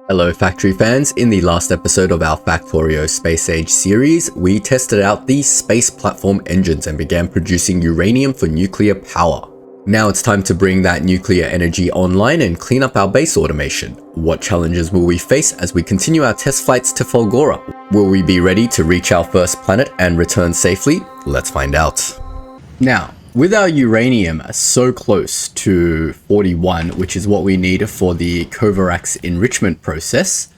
Hello factory fans, in the last episode of our Factorio Space Age series, we tested out the space platform engines and began producing uranium for nuclear power. Now it's time to bring that nuclear energy online and clean up our base automation. What challenges will we face as we continue our test flights to Fulgora? Will we be ready to reach our first planet and return safely? Let's find out. Now, with our uranium so close to 41, which is what we need for the Covarax enrichment process,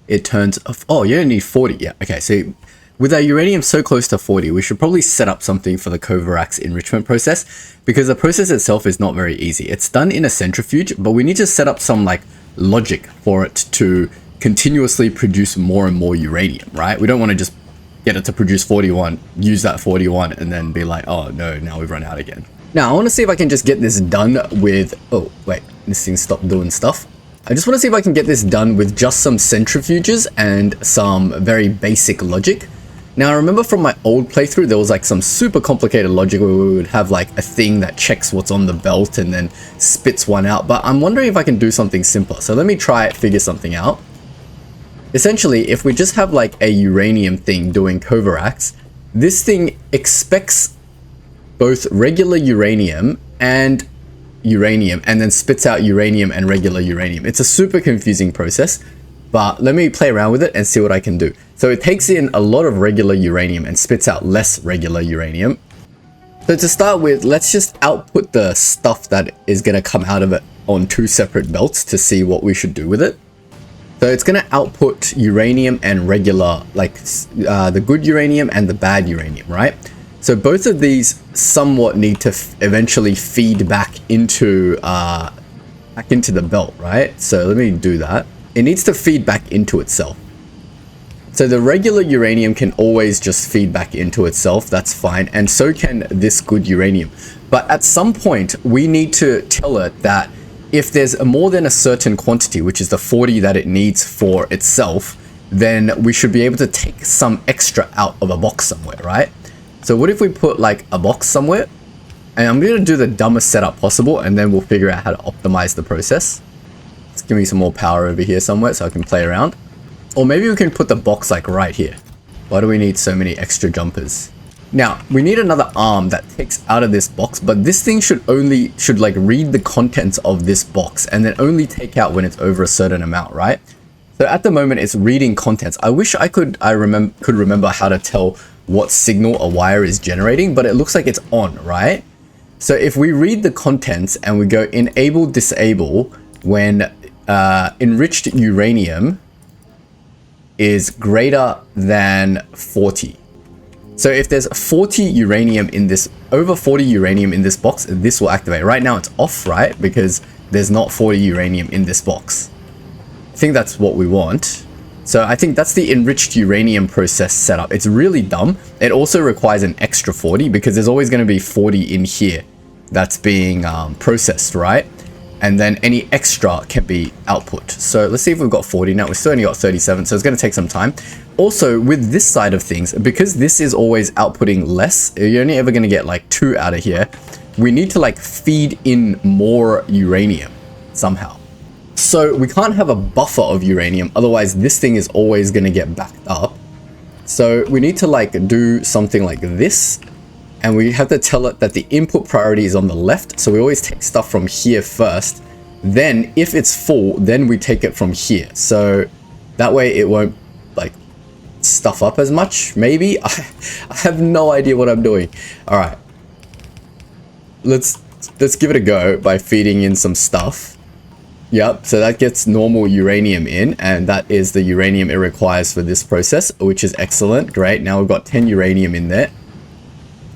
it turns off. Oh, you only need 40. Yeah, okay. So with our uranium so close to 40, we should probably set up something for the Covarax enrichment process, because the process itself is not very easy. It's done in a centrifuge, but we need to set up some like logic for it to continuously produce more and more uranium, right? We don't want to just get it to produce 41, use that 41, and then be like, oh no, now we've run out again. Now, I want to see if I can just get this done with, oh wait, this thing stopped doing stuff. I just want to see if I can get this done with just some centrifuges and some very basic logic. Now, I remember from my old playthrough, there was like some super complicated logic where we would have like a thing that checks what's on the belt and then spits one out, but I'm wondering if I can do something simpler. So let me try it, figure something out. Essentially, if we just have like a uranium thing doing Covarax, this thing expects both regular uranium and then spits out uranium and regular uranium. It's a super confusing process, but let me play around with it and see what I can do. So it takes in a lot of regular uranium and spits out less regular uranium. So to start with, let's just output the stuff that is going to come out of it on two separate belts to see what we should do with it. So it's going to output uranium and regular, like the good uranium and the bad uranium, right? So both of these somewhat need to eventually feed back into the belt, right? So let me do that. It needs to feed back into itself. So the regular uranium can always just feed back into itself, that's fine, and so can this good uranium. But at some point, we need to tell it that if there's more than a certain quantity, which is the 40 that it needs for itself, then we should be able to take some extra out of a box somewhere, right? So what if we put like a box somewhere? And I'm going to do the dumbest setup possible, and then we'll figure out how to optimize the process. Let's give me some more power over here somewhere so I can play around. Or maybe we can put the box like right here. Why do we need so many extra jumpers? Now, we need another arm that takes out of this box, but this thing should like read the contents of this box and then only take out when it's over a certain amount, right? So at the moment, it's reading contents. I wish I could remember how to tell what signal a wire is generating, but it looks like it's on, right? So if we read the contents and we go enable, disable, when enriched uranium is greater than 40. So if there's 40 uranium in this, over 40 uranium in this box, this will activate. Right now it's off, right? Because there's not 40 uranium in this box. I think that's what we want. So I think that's the enriched uranium process setup. It's really dumb. It also requires an extra 40 because there's always going to be 40 in here that's being processed, right? And then any extra can be output. So let's see if we've got 40 now. We've still only got 37, so it's going to take some time. Also, with this side of things, because this is always outputting less, you're only ever going to get like 2 out of here. We need to like feed in more uranium somehow. So we can't have a buffer of uranium, otherwise this thing is always going to get backed up. So we need to like do something like this. And we have to tell it that the input priority is on the left. So we always take stuff from here first. Then if it's full, then we take it from here. So that way it won't like stuff up as much, maybe. I have no idea what I'm doing. All right. Let's give it a go by feeding in some stuff. Yep, so that gets normal uranium in, and that is the uranium it requires for this process, which is excellent. Great. Now we've got 10 uranium in there.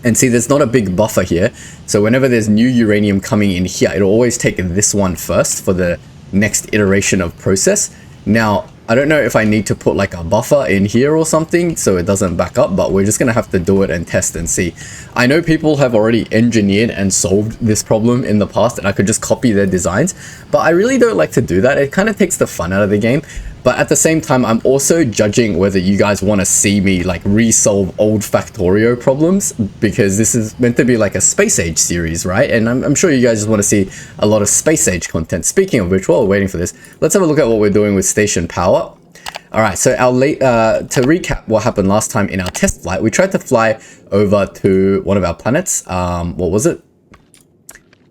And see, there's not a big buffer here. So whenever there's new uranium coming in here, it'll always take this one first for the next iteration of process. Now, I don't know if I need to put like a buffer in here or something so it doesn't back up, but we're just going to have to do it and test and see. I know people have already engineered and solved this problem in the past, and I could just copy their designs, but I really don't like to do that. It kind of takes the fun out of the game. But at the same time, I'm also judging whether you guys want to see me like resolve old Factorio problems, because this is meant to be like a space age series, right? And I'm sure you guys just want to see a lot of space age content. Speaking of which, while we're waiting for this, let's have a look at what we're doing with station power. All right, so to recap what happened last time in our test flight, we tried to fly over to one of our planets. What was it?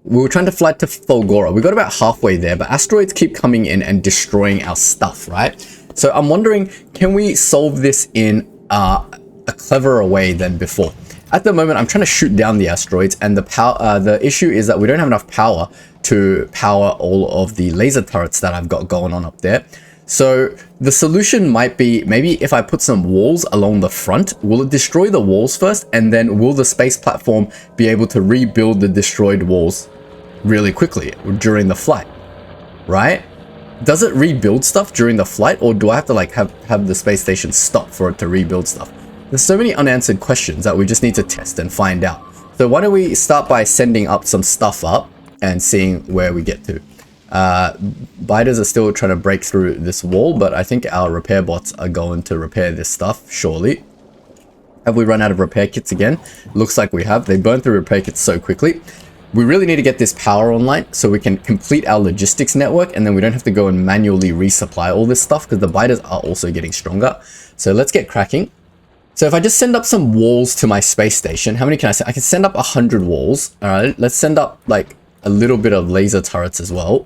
We were trying to fly to Fulgora. We got about halfway there, but asteroids keep coming in and destroying our stuff, right? So I'm wondering, can we solve this in a cleverer way than before? At the moment, I'm trying to shoot down the asteroids, and the issue is that we don't have enough power to power all of the laser turrets that I've got going on up there. So the solution might be, maybe if I put some walls along the front, will it destroy the walls first? And then will the space platform be able to rebuild the destroyed walls really quickly during the flight, right? Does it rebuild stuff during the flight, or do I have to like have the space station stop for it to rebuild stuff? There's so many unanswered questions that we just need to test and find out. So why don't we start by sending up some stuff up and seeing where we get to. Biters are still trying to break through this wall, but I think our repair bots are going to repair this stuff, surely. Have we run out of repair kits again? Looks like we have. They burn through repair kits so quickly. We really need to get this power online so we can complete our logistics network, and then we don't have to go and manually resupply all this stuff, because the biters are also getting stronger. So let's get cracking. So if I just send up some walls to my space station, how many can I send? I can send up 100 walls. All right, let's send up like a little bit of laser turrets as well.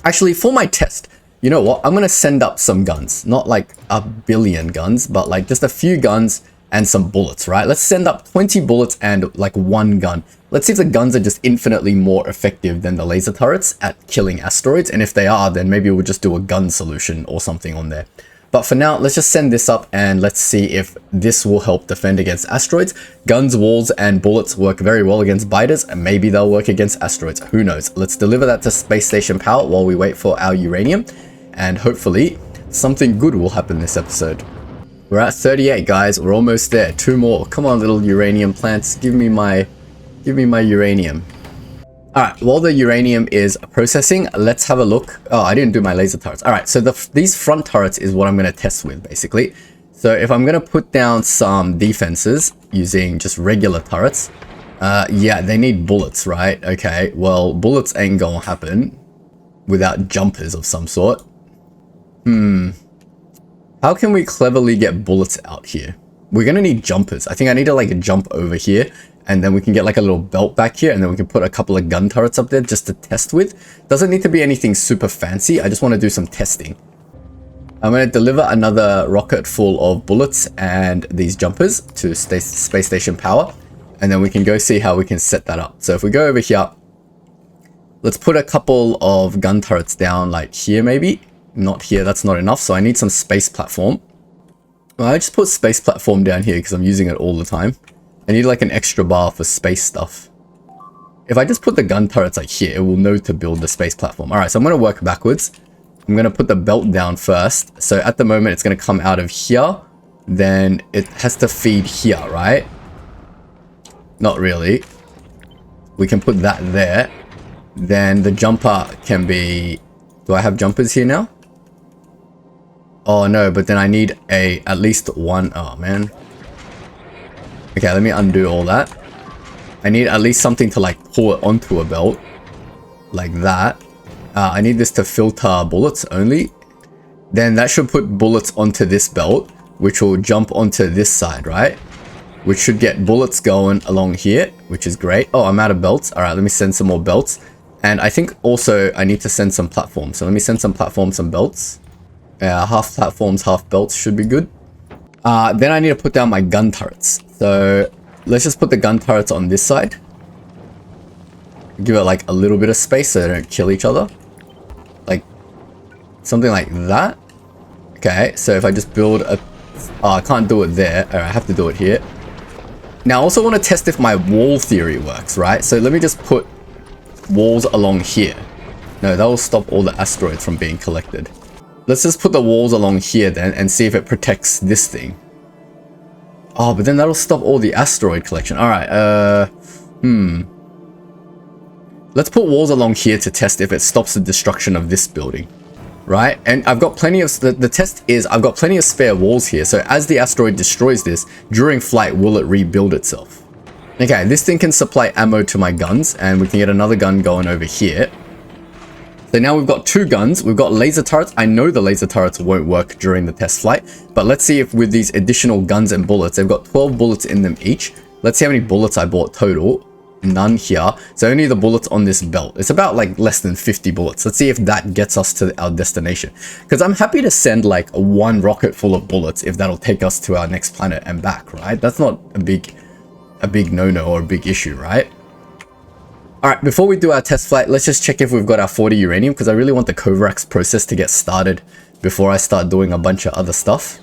Actually, for my test, you know what? I'm going to send up some guns. Not like a billion guns, but like just a few guns and some bullets, right? Let's send up 20 bullets and like one gun. Let's see if the guns are just infinitely more effective than the laser turrets at killing asteroids. And if they are, then maybe we'll just do a gun solution or something on there. But for now, let's just send this up and let's see if this will help defend against asteroids. Guns, walls, and bullets work very well against biters, and maybe they'll work against asteroids. Who knows? Let's deliver that to space station power while we wait for our uranium, and hopefully something good will happen this episode. We're at 38, guys. We're almost there. 2 more. Come on, little uranium plants. Give me my uranium. Alright, while the uranium is processing, let's have a look. Oh, I didn't do my laser turrets. Alright, so these front turrets is what I'm going to test with, basically. So if I'm going to put down some defenses using just regular turrets, yeah, they need bullets, right? Okay, well, bullets ain't gonna happen without jumpers of some sort. How can we cleverly get bullets out here? We're going to need jumpers. I think I need to like jump over here, and then we can get like a little belt back here, and then we can put a couple of gun turrets up there just to test with. Doesn't need to be anything super fancy. I just want to do some testing. I'm going to deliver another rocket full of bullets and these jumpers to space station power, and then we can go see how we can set that up. So if we go over here, let's put a couple of gun turrets down like here maybe. Not here, that's not enough, so I need some space platform. Well, I just put space platform down here because I'm using it all the time. I need like an extra bar for space stuff. If I just put the gun turrets like here, it will know to build the space platform. Alright, so I'm going to work backwards. I'm going to put the belt down first. So at the moment, it's going to come out of here. Then it has to feed here, right? Not really. We can put that there. Then the jumper can be... Do I have jumpers here now? Oh no, but then I need at least one. Oh man. Okay, let me undo all that. I need at least something to like pull it onto a belt. Like that. I need this to filter bullets only. Then that should put bullets onto this belt, which will jump onto this side, right? Which should get bullets going along here, which is great. Oh, I'm out of belts. Alright, let me send some more belts. And I think also I need to send some platforms. So let me send some platforms, some belts. Half platforms, half belts should be good. Then I need to put down my gun turrets. So let's just put the gun turrets on this side. Give it like a little bit of space so they don't kill each other. Like something like that. Okay, so if I just build a... Oh, I can't do it there. Alright, I have to do it here. Now I also want to test if my wall theory works, right? So let me just put walls along here. No, that will stop all the asteroids from being collected. Let's just put the walls along here then and see if it protects this thing. Oh, but then that'll stop all the asteroid collection. Alright, Let's put walls along here to test if it stops the destruction of this building. right? And I've got plenty of, the test is I've got plenty of spare walls here. So as the asteroid destroys this, during flight, will it rebuild itself? Okay, this thing can supply ammo to my guns, and we can get another gun going over here. So now we've got 2 guns, we've got laser turrets. I know the laser turrets won't work during the test flight, but let's see if with these additional guns and bullets, they've got 12 bullets in them each. Let's see how many bullets I bought total. None here. So only the bullets on this belt. It's about like less than 50 bullets. Let's see if that gets us to our destination. Because I'm happy to send like 1 rocket full of bullets if that'll take us to our next planet and back, right? That's not a big no-no or a big issue, right? Alright, before we do our test flight, let's just check if we've got our 40 uranium, because I really want the Kovrax process to get started before I start doing a bunch of other stuff.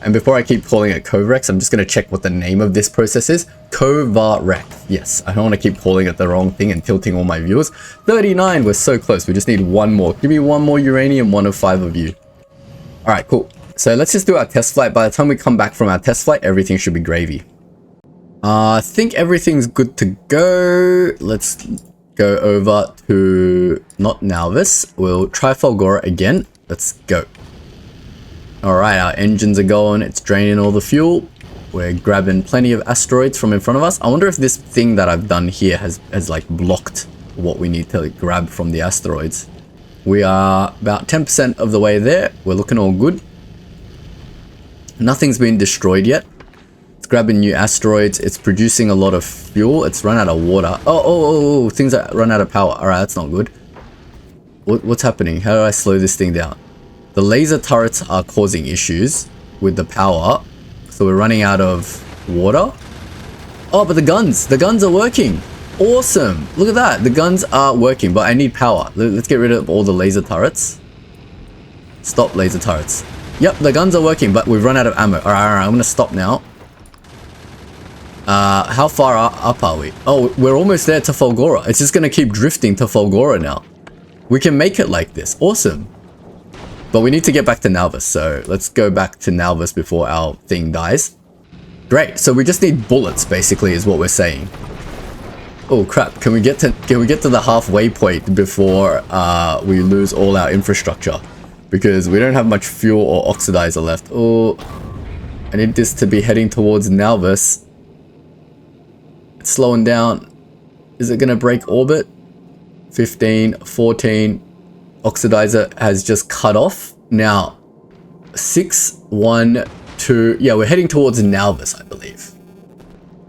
And before I keep calling it Kovrax, I'm just going to check what the name of this process is. Kovrax. Yes, I don't want to keep calling it the wrong thing and tilting all my viewers. 39, we're so close. We just need 1 more. Give me 1 more uranium, 1 of 5 of you. Alright, cool. So let's just do our test flight. By the time we come back from our test flight, everything should be gravy. I think everything's good to go. Let's go over to not Nalvis. We'll try Fulgora again. Let's go. Alright, our engines are going. It's draining all the fuel. We're grabbing plenty of asteroids from in front of us. I wonder if this thing that I've done here has like blocked what we need to grab from the asteroids. We are about 10% of the way there. We're looking all good. Nothing's been destroyed yet. It's grabbing new asteroids. It's producing a lot of fuel. It's run out of water. Oh, things that run out of power. Alright, that's not good. What's happening? How do I slow this thing down? The laser turrets are causing issues with the power. So we're running out of water. Oh, but the guns are working. Awesome. Look at that. The guns are working, but I need power. Let's get rid of all the laser turrets. Stop laser turrets. Yep, the guns are working, but we've run out of ammo. Alright, I'm going to stop now. How far up are we? Oh, we're almost there to Fulgora. It's just going to keep drifting to Fulgora now. We can make it like this. Awesome. But we need to get back to Nalvis, so let's go back to Nalvis before our thing dies. Great, so we just need bullets, basically, is what we're saying. Oh crap, can we get to the halfway point before we lose all our infrastructure? Because we don't have much fuel or oxidizer left. Oh, I need this to be heading towards Nalvis. It's slowing down. Is it gonna break orbit? 15, 14. Oxidizer has just cut off. Now, 6, 1, 2. Yeah, we're heading towards Nalvis, I believe.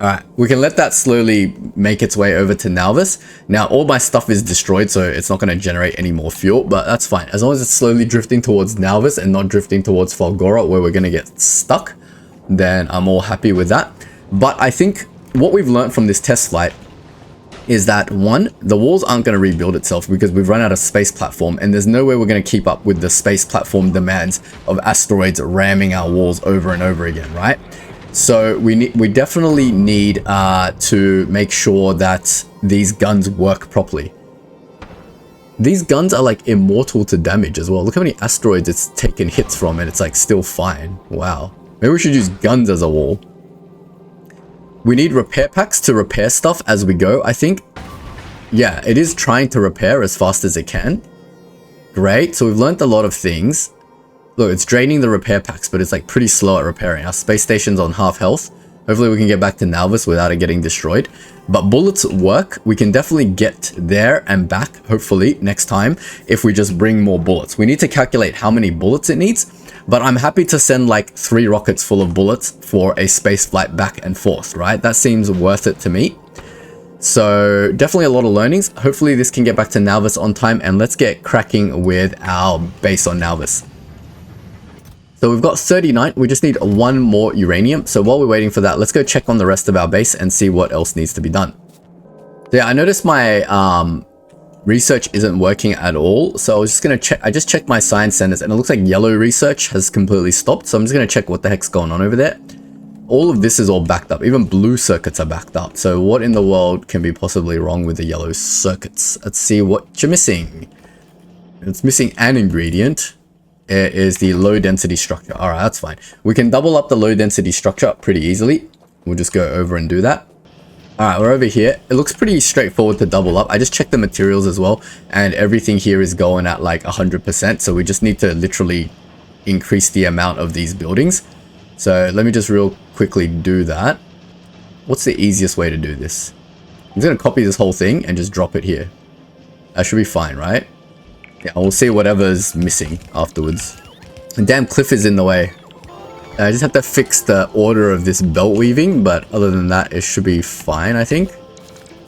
Alright, we can let that slowly make its way over to Nalvis. Now, all my stuff is destroyed, so it's not going to generate any more fuel, but that's fine. As long as it's slowly drifting towards Nalvis and not drifting towards Fulgora, where we're going to get stuck, then I'm all happy with that. But I think what we've learned from this test flight is that 1, the walls aren't going to rebuild itself because we've run out of space platform, and there's no way we're going to keep up with the space platform demands of asteroids ramming our walls over and over again, right? So we definitely need to make sure that these guns work properly. These guns are like immortal to damage as well. Look how many asteroids it's taken hits from and it's like still fine. Wow. Maybe we should use guns as a wall. We need repair packs to repair stuff as we go, I think. Yeah, it is trying to repair as fast as it can. Great, so we've learned a lot of things. Look, it's draining the repair packs, but it's like pretty slow at repairing. Our space station's on half health. Hopefully we can get back to Nalvis without it getting destroyed. But bullets work. We can definitely get there and back, hopefully, next time, if we just bring more bullets. We need to calculate how many bullets it needs. But I'm happy to send like 3 rockets full of bullets for a space flight back and forth, right? That seems worth it to me. So definitely a lot of learnings. Hopefully this can get back to Nalvis on time, and let's get cracking with our base on Nalvis. So we've got 39. We just need 1 more uranium. So while we're waiting for that, let's go check on the rest of our base and see what else needs to be done. So yeah, I noticed my research isn't working at all, so I was just gonna check. I just checked my science centers and it looks like yellow research has completely stopped, so I'm just gonna check what the heck's going on over there. All of this is all backed up. Even blue circuits are backed up. So what in the world can be possibly wrong with the yellow circuits? Let's see what you're missing. It's missing an ingredient. It is the low density structure. All right, that's fine. We can double up the low density structure pretty easily. We'll just go over and do that. All right, we're over here. It looks pretty straightforward to double up. I just checked the materials as well, and everything here is going at like 100%. So we just need to literally increase the amount of these buildings. So let me just real quickly do that. What's the easiest way to do this? I'm just gonna copy this whole thing and just drop it here. That should be fine, right? Yeah, we'll see whatever's missing afterwards. And damn, cliff is in the way. I just have to fix the order of this belt weaving, but other than that, it should be fine, I think.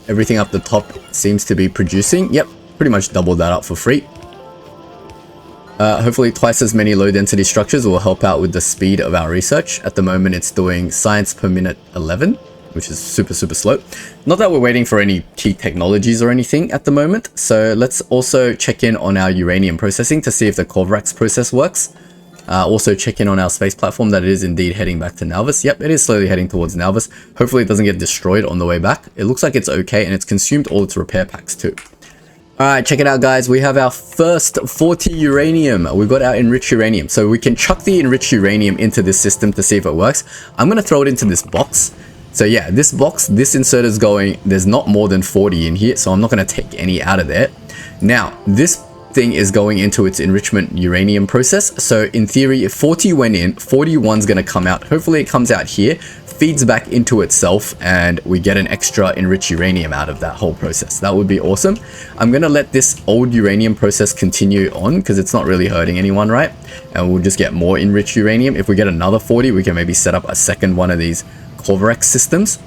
Everything up the top seems to be producing. Yep, pretty much doubled that up for free. Hopefully twice as many low density structures will help out with the speed of our research. At the moment, it's doing science per minute 11, which is super slow. Not that we're waiting for any key technologies or anything at the moment. So let's also check in on our uranium processing to see if the Corvarax process works. Also check in on our space platform that it is indeed heading back to Nalvis. Yep, it is slowly heading towards Nalvis. Hopefully it doesn't get destroyed on the way back. It looks like it's okay, and it's consumed all its repair packs too. Alright, check it out guys. We have our first 40 uranium. We've got our enriched uranium. So we can chuck the enriched uranium into this system to see if it works. I'm going to throw it into this box. So yeah, this box, this insert is going, there's not more than 40 in here, so I'm not going to take any out of there. Now, this thing is going into its enrichment uranium process. So in theory, if 40 went in, 41's going to come out. Hopefully it comes out here, feeds back into itself, and we get an extra enriched uranium out of that whole process. That would be awesome. I'm going to let this old uranium process continue on because it's not really hurting anyone, right? And we'll just get more enriched uranium. If we get another 40, we can maybe set up a second one of these Corvarax systems.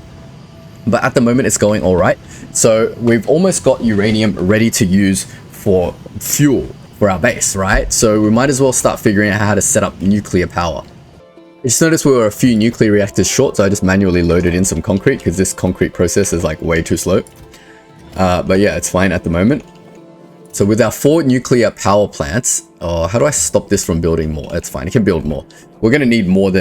But at the moment, it's going all right. So we've almost got uranium ready to use for fuel for our base, right? So we might as well start figuring out how to set up nuclear power. I just noticed we were a few nuclear reactors short, so I just manually loaded in some concrete because this concrete process is like way too slow. But yeah, it's fine at the moment. So with our 4 nuclear power plants, how do I stop this from building more? It's fine, it can build more. We're going to need more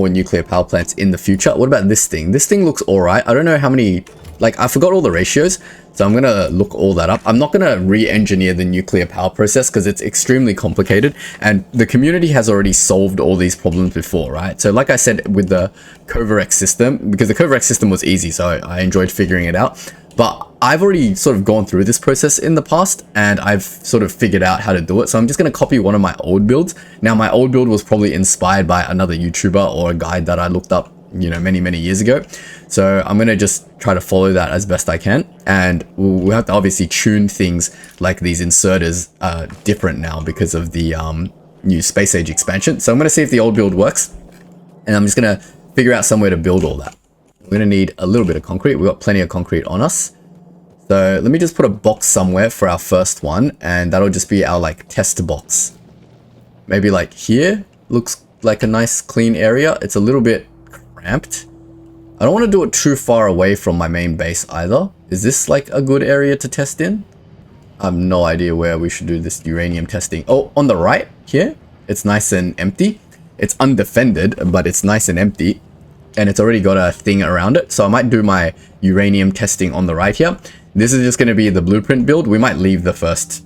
nuclear power plants in the future. What about this thing? This thing looks all right. I don't know how many, like I forgot all the ratios, so I'm going to look all that up. I'm not going to re-engineer the nuclear power process because it's extremely complicated, and the community has already solved all these problems before, right? So like I said with the Corvarax system, because the Corvarax system was easy, so I enjoyed figuring it out. But I've already sort of gone through this process in the past, and I've sort of figured out how to do it. So I'm just going to copy one of my old builds. Now, my old build was probably inspired by another YouTuber or a guide that I looked up, you know, many years ago. So I'm going to just try to follow that as best I can. And we'll have to obviously tune things like these inserters different now because of the new space age expansion. So I'm going to see if the old build works, and I'm just going to figure out somewhere to build all that. We're going to need a little bit of concrete. We've got plenty of concrete on us. So let me just put a box somewhere for our first one, and that'll just be our like test box. Maybe like here. Looks like a nice clean area. It's a little bit cramped. I don't want to do it too far away from my main base either. Is this like a good area to test in? I have no idea where we should do this uranium testing. Oh, on the right here. It's nice and empty. It's undefended, but it's nice and empty. And it's already got a thing around it. So I might do my uranium testing on the right here. This is just going to be the blueprint build. We might leave the first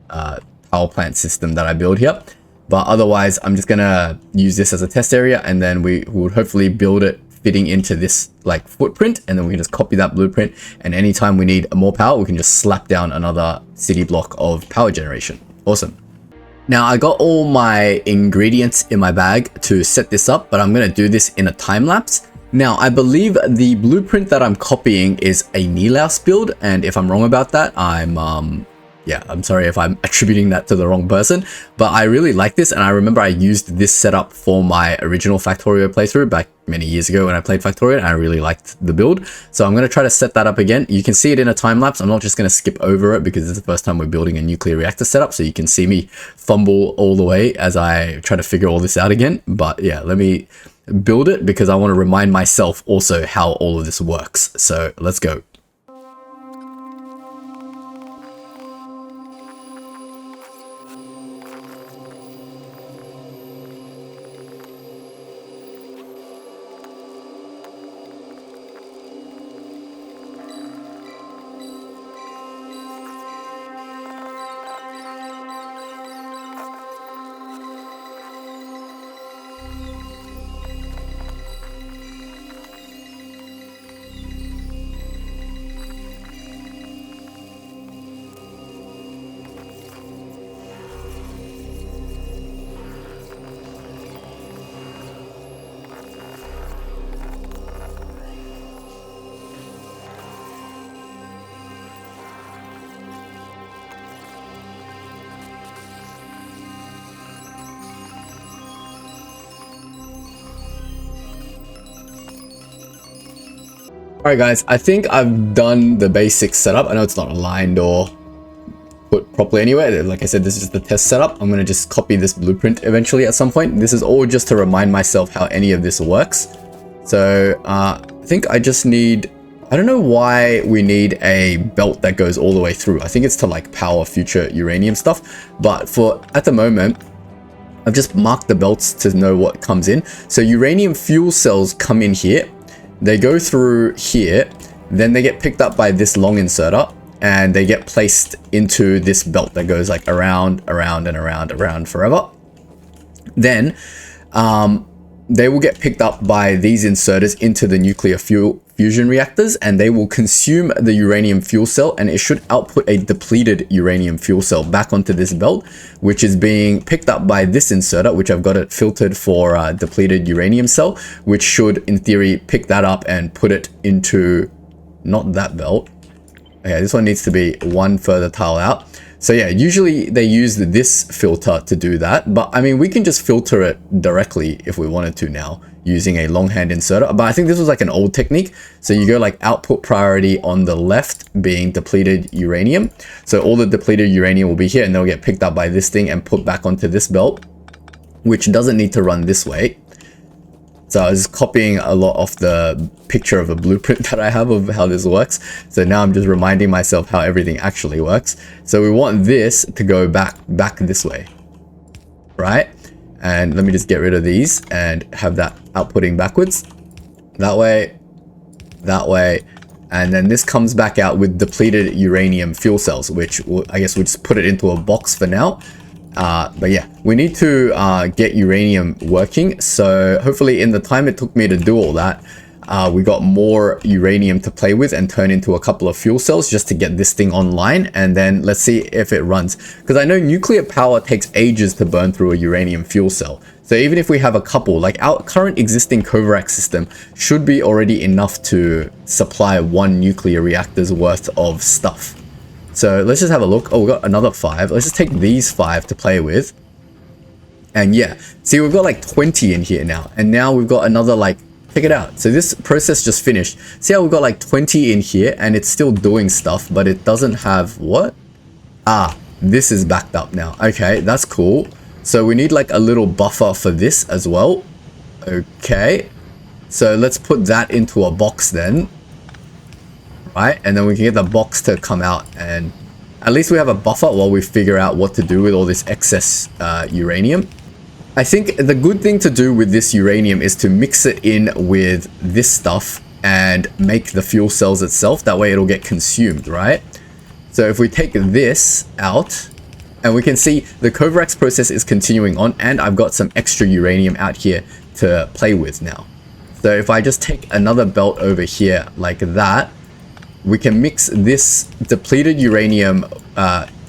power plant system that I build here. But otherwise, I'm just going to use this as a test area. And then we would hopefully build it fitting into this like footprint. And then we can just copy that blueprint. And anytime we need more power, we can just slap down another city block of power generation. Awesome. Now I got all my ingredients in my bag to set this up, but I'm going to do this in a time lapse. Now I believe the blueprint that I'm copying is a Nilaus build, and if I'm wrong about that, I'm sorry if I'm attributing that to the wrong person, but I really like this, and I remember I used this setup for my original Factorio playthrough back many years ago when I played Factorio, and I really liked the build. So I'm going to try to set that up again. You can see it in a time lapse. I'm not just going to skip over it because it's the first time we're building a nuclear reactor setup, so you can see me fumble all the way as I try to figure all this out again. But yeah, let me build it because I want to remind myself also how all of this works. So let's go. Alright guys, I think I've done the basic setup. I know it's not aligned or put properly anywhere. Like I said, this is just the test setup. I'm going to just copy this blueprint eventually at some point. This is all just to remind myself how any of this works. So I think I just need, I don't know why we need a belt that goes all the way through. I think it's to like power future uranium stuff. But for at the moment, I've just marked the belts to know what comes in. So uranium fuel cells come in here. They go through here, then they get picked up by this long inserter and they get placed into this belt that goes like around forever. Then they will get picked up by these inserters into the nuclear fusion reactors, and they will consume the uranium fuel cell, and it should output a depleted uranium fuel cell back onto this belt, which is being picked up by this inserter, which I've got it filtered for depleted uranium cell, which should in theory pick that up and put it into not that belt. Okay, this one needs to be one further tile out. So yeah, usually they use this filter to do that, but I mean, we can just filter it directly if we wanted to now using a longhand inserter. But I think this was like an old technique. So you go like output priority on the left being depleted uranium. So all the depleted uranium will be here and they'll get picked up by this thing and put back onto this belt, which doesn't need to run this way. So I was copying a lot of the picture of a blueprint that I have of how this works. So now I'm just reminding myself how everything actually works. So we want this to go back this way, right? And let me just get rid of these and have that outputting backwards. That way. And then this comes back out with depleted uranium fuel cells, which I guess we'll just put it into a box for now. But yeah, we need to get uranium working. So hopefully in the time it took me to do all that, we got more uranium to play with and turn into a couple of fuel cells just to get this thing online. And then let's see if it runs. Because I know nuclear power takes ages to burn through a uranium fuel cell. So even if we have a couple, like our current existing Kovarak system should be already enough to supply one nuclear reactor's worth of stuff. So let's just have a look. Oh, we got another 5. Let's just take these 5 to play with. And yeah, see, we've got like 20 in here now. And now we've got another, like, check it out. So this process just finished. See how we've got like 20 in here and it's still doing stuff, but it doesn't have what? Ah, this is backed up now. Okay, that's cool. So we need like a little buffer for this as well. Okay. So let's put that into a box then. Right, and then we can get the box to come out, and at least we have a buffer while we figure out what to do with all this excess uranium. I think the good thing to do with this uranium is to mix it in with this stuff and make the fuel cells itself. That way it'll get consumed, right? So if we take this out, and we can see the Kovarak's process is continuing on, and I've got some extra uranium out here to play with now. So if I just take another belt over here like that, we can mix this depleted uranium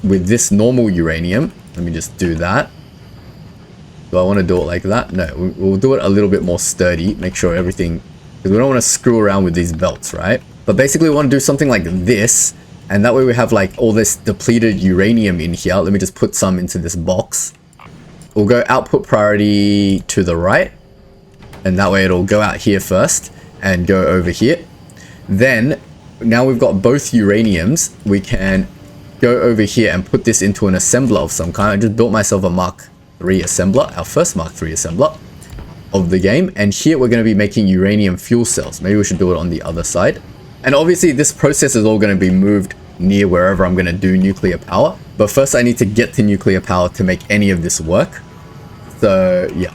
with this normal uranium. Let me just do that. Do I want to do it like that? No, we'll do it a little bit more sturdy. Make sure everything, because we don't want to screw around with these belts, right? But basically we want to do something like this. And that way we have like all this depleted uranium in here. Let me just put some into this box. We'll go output priority to the right. And that way it'll go out here first and go over here. Then now we've got both uraniums, we can go over here and put this into an assembler of some kind. I just built myself a Mark III assembler, our first Mark III assembler of the game. And here we're going to be making uranium fuel cells. Maybe we should do it on the other side. And obviously this process is all going to be moved near wherever I'm going to do nuclear power. But first I need to get to nuclear power to make any of this work. So yeah.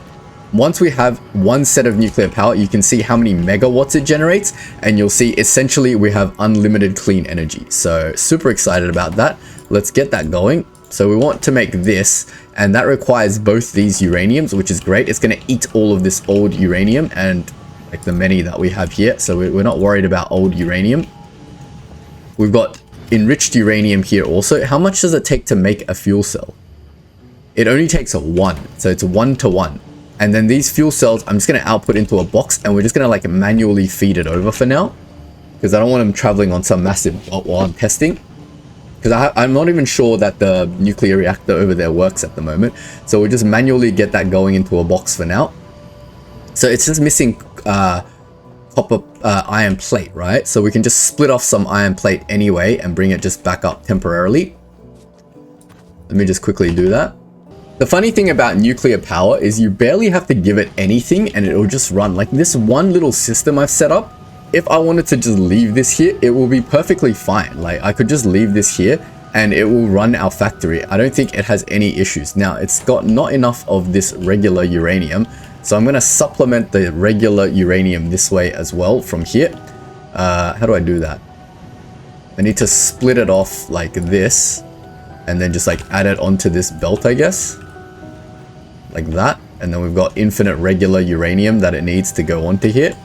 Once we have one set of nuclear power, you can see how many megawatts it generates, and you'll see essentially we have unlimited clean energy. So super excited about that. Let's get that going. So we want to make this, and that requires both these uraniums, which is great. It's going to eat all of this old uranium and like the many that we have here. So we're not worried about old uranium. We've got enriched uranium here also. How much does it take to make a fuel cell? It only takes 1. So it's 1 to 1. And then these fuel cells, I'm just going to output into a box, and we're just going to like manually feed it over for now. Because I don't want them traveling on some massive belt while I'm testing. Because I'm not even sure that the nuclear reactor over there works at the moment. So we'll just manually get that going into a box for now. So it's just missing copper iron plate, right? So we can just split off some iron plate anyway and bring it just back up temporarily. Let me just quickly do that. The funny thing about nuclear power is you barely have to give it anything and it'll just run. Like this one little system I've set up, if I wanted to just leave this here, it will be perfectly fine. Like I could just leave this here and it will run our factory. I don't think it has any issues. Now it's got not enough of this regular uranium, so I'm gonna supplement the regular uranium this way as well from here. How do I do that? I need to split it off like this and then just like add it onto this belt, I guess. Like that. And then we've got infinite regular uranium that it needs to go onto here.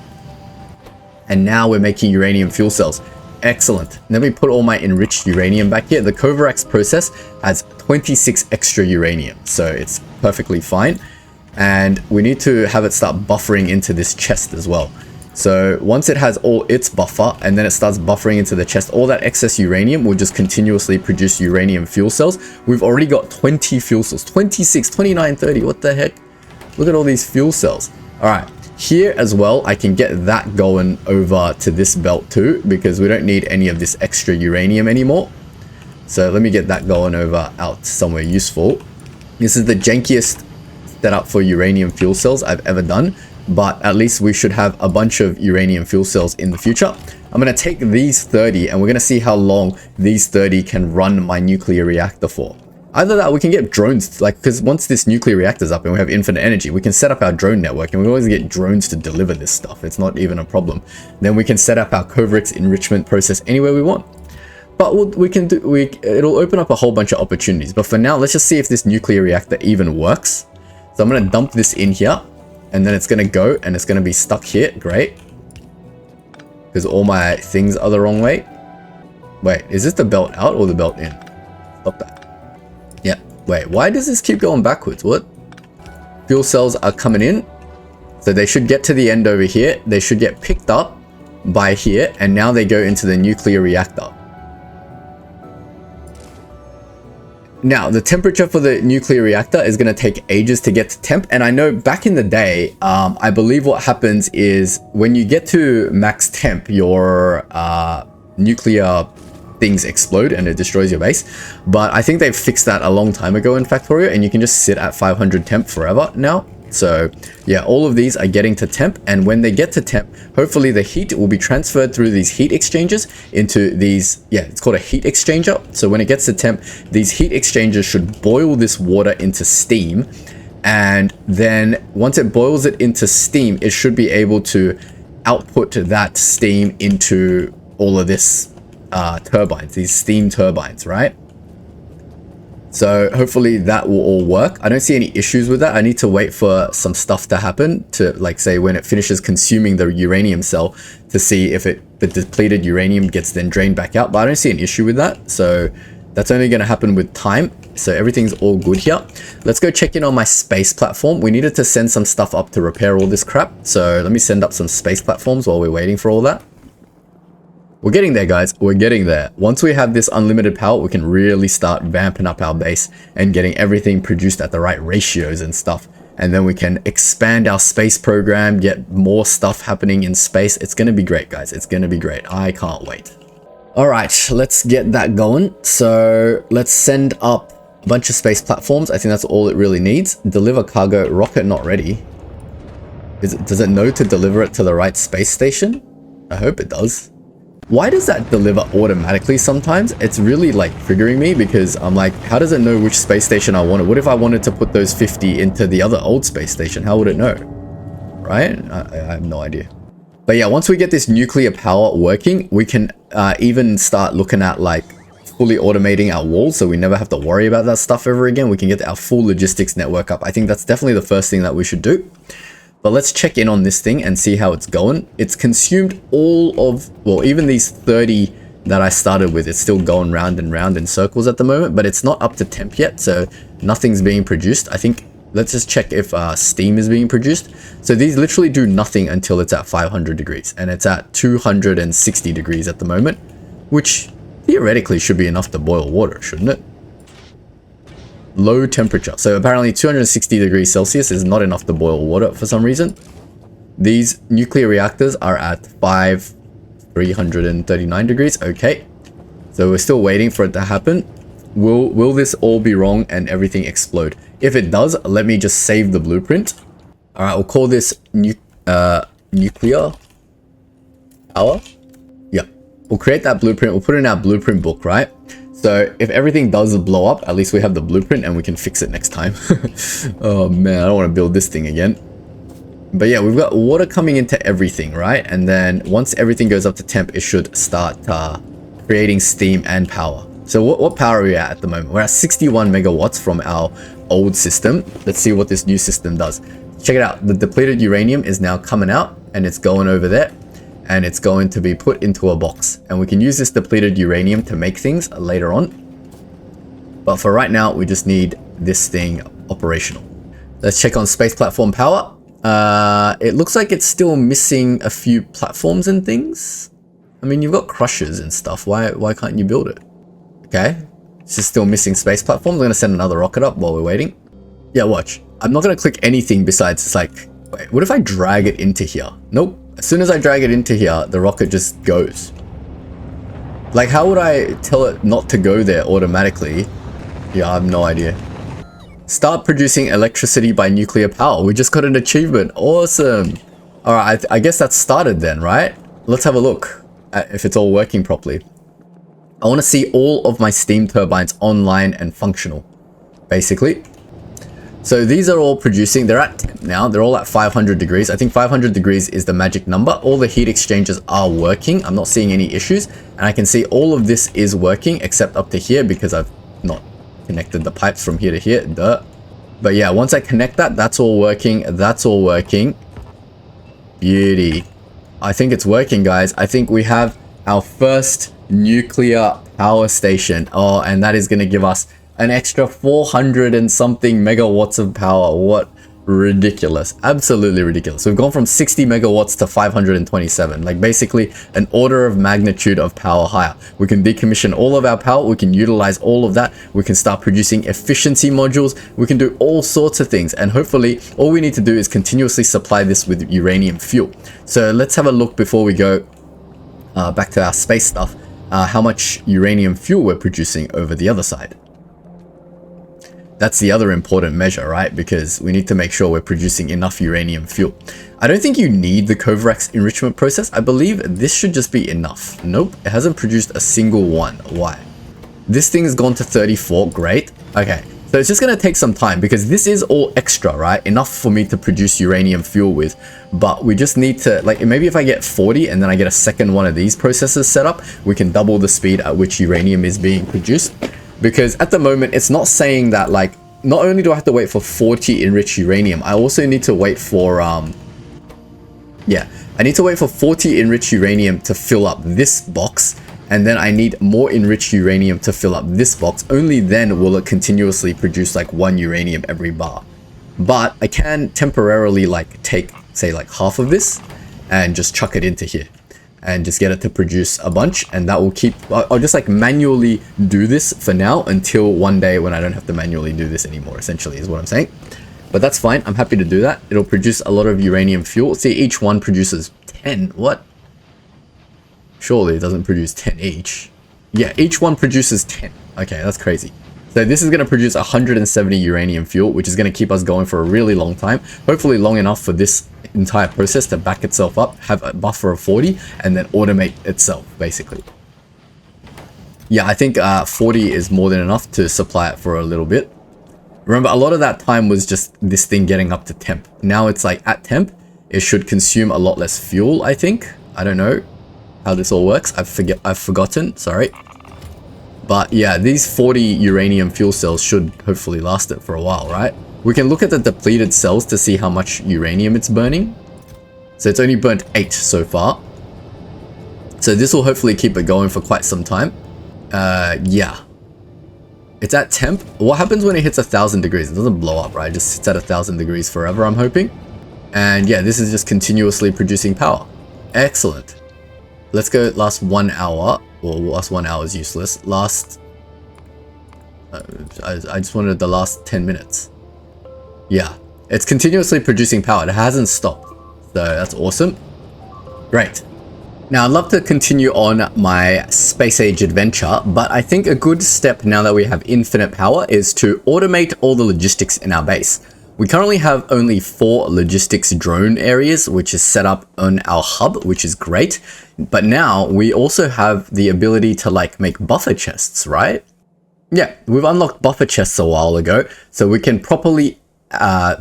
And now we're making uranium fuel cells. Excellent. Let me put all my enriched uranium back here. The Kovarax process has 26 extra uranium, so it's perfectly fine. And we need to have it start buffering into this chest as well. So once it has all its buffer and then it starts buffering into the chest, all that excess uranium will just continuously produce uranium fuel cells. We've already got 20 fuel cells, 26, 29, 30. What the heck? Look at all these fuel cells. All right. Here as well, I can get that going over to this belt too, because we don't need any of this extra uranium anymore. So let me get that going over out somewhere useful. This is the jankiest setup for uranium fuel cells I've ever done, but at least we should have a bunch of uranium fuel cells in the future. I'm going to take these 30 and we're going to see how long these 30 can run my nuclear reactor for. Either that, we can get drones, like, because once this nuclear reactor's up and we have infinite energy, we can set up our drone network and we always get drones to deliver this stuff. It's not even a problem. Then we can set up our Kovarax enrichment process anywhere we want. But it'll open up a whole bunch of opportunities. But for now, let's just see if this nuclear reactor even works. So I'm going to dump this in here and then it's going to go and it's going to be stuck here. Great. Because all my things are the wrong way. Wait, is this the belt out or the belt in? Stop that. Yeah, wait, why does this keep going backwards? What? Fuel cells are coming in. So they should get to the end over here. They should get picked up by here. And now they go into the nuclear reactor. Now, the temperature for the nuclear reactor is going to take ages to get to temp. And I know back in the day, I believe what happens is when you get to max temp, your nuclear things explode and it destroys your base. But I think they've fixed that a long time ago in Factorio and you can just sit at 500 temp forever now. So yeah, all of these are getting to temp, and when they get to temp, hopefully the heat will be transferred through these heat exchangers into these, yeah, it's called a heat exchanger. So when it gets to temp, these heat exchangers should boil this water into steam, and then once it boils it into steam, it should be able to output that steam into all of this turbines, these steam turbines, right? So hopefully that will all work. I don't see any issues with that. I need to wait for some stuff to happen to, like, say when it finishes consuming the uranium cell to see if the depleted uranium gets then drained back out, but I don't see an issue with that. So that's only going to happen with time. So everything's all good here. Let's go check in on my space platform. We needed to send some stuff up to repair all this crap. So let me send up some space platforms while we're waiting for all that. We're getting there, guys. We're getting there. Once we have this unlimited power, we can really start vamping up our base and getting everything produced at the right ratios and stuff. And then we can expand our space program, get more stuff happening in space. It's going to be great, guys. It's going to be great. I can't wait. All right, let's get that going. So let's send up a bunch of space platforms. I think that's all it really needs. Deliver cargo. Rocket not ready. Does it know to deliver it to the right space station? I hope it does. Why does that deliver automatically sometimes? It's really like triggering me because I'm like, how does it know which space station I wanted? What if I wanted to put those 50 into the other old space station? How would it know? Right? I have no idea. But yeah, once we get this nuclear power working, we can even start looking at like fully automating our walls so we never have to worry about that stuff ever again. We can get our full logistics network up. I think that's definitely the first thing that we should do. But let's check in on this thing and see how it's going. It's consumed all of, well, even these 30 that I started with, it's still going round and round in circles at the moment, but it's not up to temp yet, so nothing's being produced. I think, let's just check if steam is being produced. So these literally do nothing until it's at 500 degrees, and it's at 260 degrees at the moment, which theoretically should be enough to boil water, shouldn't it? Low temperature. So apparently 260 degrees Celsius is not enough to boil water for some reason. These nuclear reactors are at 339 degrees. Okay, so we're still waiting for it to happen. Will this all be wrong and everything explode? If it does, let me just save the blueprint. All right, we'll call this nuclear power. Yeah, we'll create that blueprint. We'll put it in our blueprint book, right? So if everything does blow up, at least we have the blueprint and we can fix it next time. Oh man, I don't want to build this thing again. But yeah, we've got water coming into everything, right? And then once everything goes up to temp, it should start creating steam and power. So what power are we at the moment? We're at 61 megawatts from our old system. Let's see what this new system does. Check it out. The depleted uranium is now coming out and it's going over there. And it's going to be put into a box. And we can use this depleted uranium to make things later on. But for right now, we just need this thing operational. Let's check on space platform power. It looks like it's still missing a few platforms and things. I mean, you've got crushers and stuff. Why can't you build it? Okay, it's just still missing space platforms. I'm gonna send another rocket up while we're waiting. Yeah, watch. I'm not gonna click anything besides, it's like, wait, what if I drag it into here? Nope. As soon as I drag it into here, the rocket just goes. Like, how would I tell it not to go there automatically? Yeah, I have no idea. Start producing electricity by nuclear power. We just got an achievement. Awesome. All right, I guess that started then, right? Let's have a look at if it's all working properly. I want to see all of my steam turbines online and functional, basically. So these are all producing. They're at 10 now. They're all at 500 degrees. I think 500 degrees is the magic number. All the heat exchangers are working. I'm not seeing any issues. And I can see all of this is working except up to here because I've not connected the pipes from here to here. Duh. But yeah, once I connect that, that's all working. That's all working. Beauty. I think it's working, guys. I think we have our first nuclear power station. Oh, and that is going to give us an extra 400 and something megawatts of power. What ridiculous. Absolutely ridiculous. So we've gone from 60 megawatts to 527, like basically an order of magnitude of power higher. We can decommission all of our power. We can utilize all of that. We can start producing efficiency modules. We can do all sorts of things. And hopefully all we need to do is continuously supply this with uranium fuel. So let's have a look before we go back to our space stuff, how much uranium fuel we're producing over the other side. That's the other important measure, right? Because we need to make sure we're producing enough uranium fuel. I don't think you need the Kovrax enrichment process. I believe this should just be enough. Nope, it hasn't produced a single one. Why? This thing has gone to 34. Great. Okay, so it's just going to take some time because this is all extra, right? Enough for me to produce uranium fuel with. But we just need to, like, maybe if I get 40 and then I get a second one of these processes set up, we can double the speed at which uranium is being produced. Because at the moment, it's not saying that, like, not only do I have to wait for 40 enriched uranium, I also need to wait for, I need to wait for 40 enriched uranium to fill up this box. And then I need more enriched uranium to fill up this box. Only then will it continuously produce like 1 uranium every bar. But I can temporarily like take, say, like half of this and just chuck it into here. And just get it to produce a bunch, and that will keep, I'll just like manually do this for now until one day when I don't have to manually do this anymore, essentially is what I'm saying. But that's fine, I'm happy to do that. It'll produce a lot of uranium fuel. See, each one produces 10, what? Surely it doesn't produce 10 each. Yeah, each one produces 10. Okay, that's crazy. So this is going to produce 170 uranium fuel, which is going to keep us going for a really long time. Hopefully long enough for this entire process to back itself up, have a buffer of 40, and then automate itself, basically. Yeah, I think 40 is more than enough to supply it for a little bit. Remember, a lot of that time was just this thing getting up to temp. Now it's like at temp, it should consume a lot less fuel, I think. I don't know how this all works. I've forgotten, sorry. But yeah, these 40 uranium fuel cells should hopefully last it for a while, right? We can look at the depleted cells to see how much uranium it's burning. So it's only burnt 8 so far. So this will hopefully keep it going for quite some time. Yeah. It's at temp. What happens when it hits 1,000 degrees? It doesn't blow up, right? It just sits at 1,000 degrees forever, I'm hoping. And yeah, this is just continuously producing power. Excellent. Let's go last 1 hour. Well, last 1 hour is useless. Last... I just wanted the last 10 minutes. Yeah, it's continuously producing power. It hasn't stopped. So that's awesome. Great. Now I'd love to continue on my space age adventure, but I think a good step now that we have infinite power is to automate all the logistics in our base. We currently have only 4 logistics drone areas, which is set up on our hub, which is great. But now we also have the ability to like make buffer chests, right? Yeah, we've unlocked buffer chests a while ago, so we can properly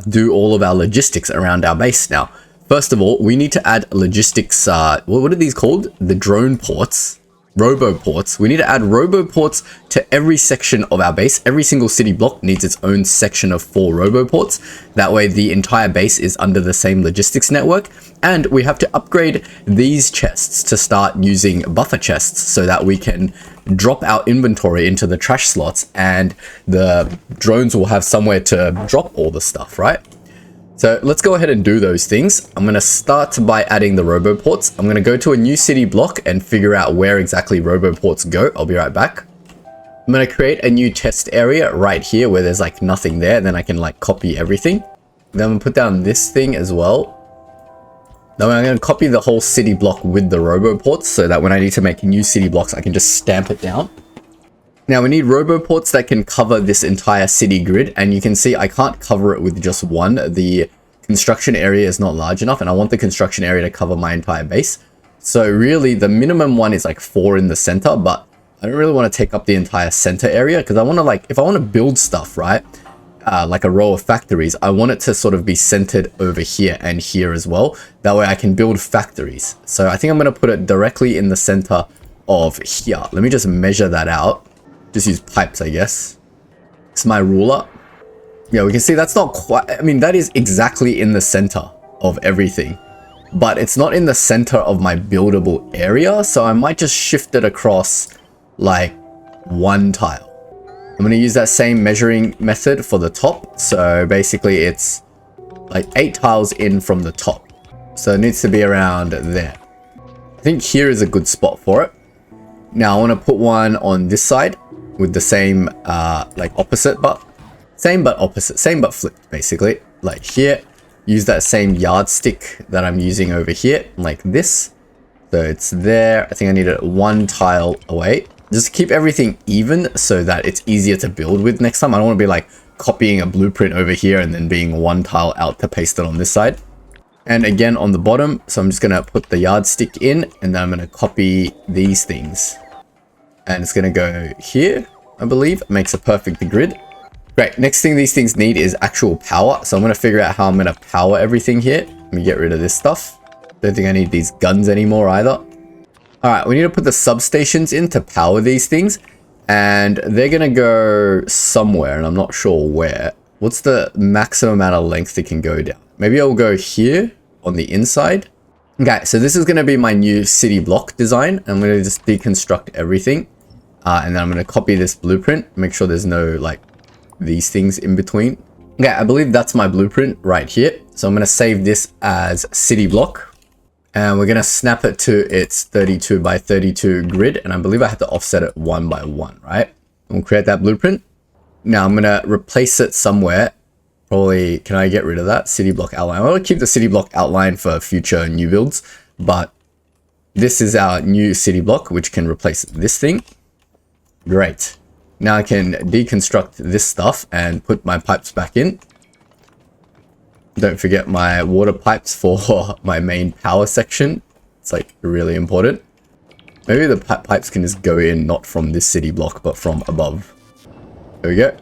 do all of our logistics around our base now. First of all, we need to add logistics, what are these called? The drone ports, roboports. We need to add roboports to every section of our base. Every single city block needs its own section of 4 roboports. That way the entire base is under the same logistics network. And we have to upgrade these chests to start using buffer chests so that we can drop our inventory into the trash slots and the drones will have somewhere to drop all the stuff, right? So let's go ahead and do those things. I'm going to start by adding the roboports. I'm going to go to a new city block and figure out where exactly roboports go. I'll be right back. I'm going to create a new test area right here where there's like nothing there. Then I can like copy everything. Then I'm going to put down this thing as well. Now I'm going to copy the whole city block with the roboports so that when I need to make new city blocks, I can just stamp it down. Now we need roboports that can cover this entire city grid, and you can see I can't cover it with just one. The construction area is not large enough, and I want the construction area to cover my entire base. So really the minimum one is like 4 in the center, but I don't really want to take up the entire center area because I want to like, if I want to build stuff, right? Like a row of factories, I want it to sort of be centered over here and here as well. That way I can build factories. So I think I'm going to put it directly in the center of here. Let me just measure that out. Just use pipes, I guess. It's my ruler. Yeah, we can see that's not quite, I mean, that is exactly in the center of everything, but it's not in the center of my buildable area. So I might just shift it across like 1 tile. I'm going to use that same measuring method for the top. So basically it's like 8 tiles in from the top. So it needs to be around there. I think here is a good spot for it. Now I want to put one on this side with the same like opposite, but same but opposite, same but flipped basically. Like here, use that same yardstick that I'm using over here, like this. So it's there. I think I need it 1 tile away. Just keep everything even so that it's easier to build with next time. I don't want to be like copying a blueprint over here and then being 1 tile out to paste it on this side. And again on the bottom, so I'm just going to put the yardstick in and then I'm going to copy these things. And it's going to go here, I believe. It makes a perfect grid. Great. Next thing these things need is actual power. So I'm going to figure out how I'm going to power everything here. Let me get rid of this stuff. Don't think I need these guns anymore either. All right, we need to put the substations in to power these things. And they're going to go somewhere, and I'm not sure where. What's the maximum amount of length it can go down? Maybe I'll go here on the inside. Okay, so this is going to be my new city block design. I'm going to just deconstruct everything. And then I'm going to copy this blueprint. Make sure there's no like these things in between. Okay, I believe that's my blueprint right here. So I'm going to save this as city block. And we're going to snap it to its 32 by 32 grid. And I believe I have to offset it 1 by 1, right? We'll create that blueprint. Now I'm going to replace it somewhere. Probably, can I get rid of that? City block outline. I want to keep the city block outline for future new builds. But this is our new city block, which can replace this thing. Great. Now I can deconstruct this stuff and put my pipes back in. Don't forget my water pipes for my main power section. It's like really important. Maybe the pipes can just go in not from this city block, but from above. There we go.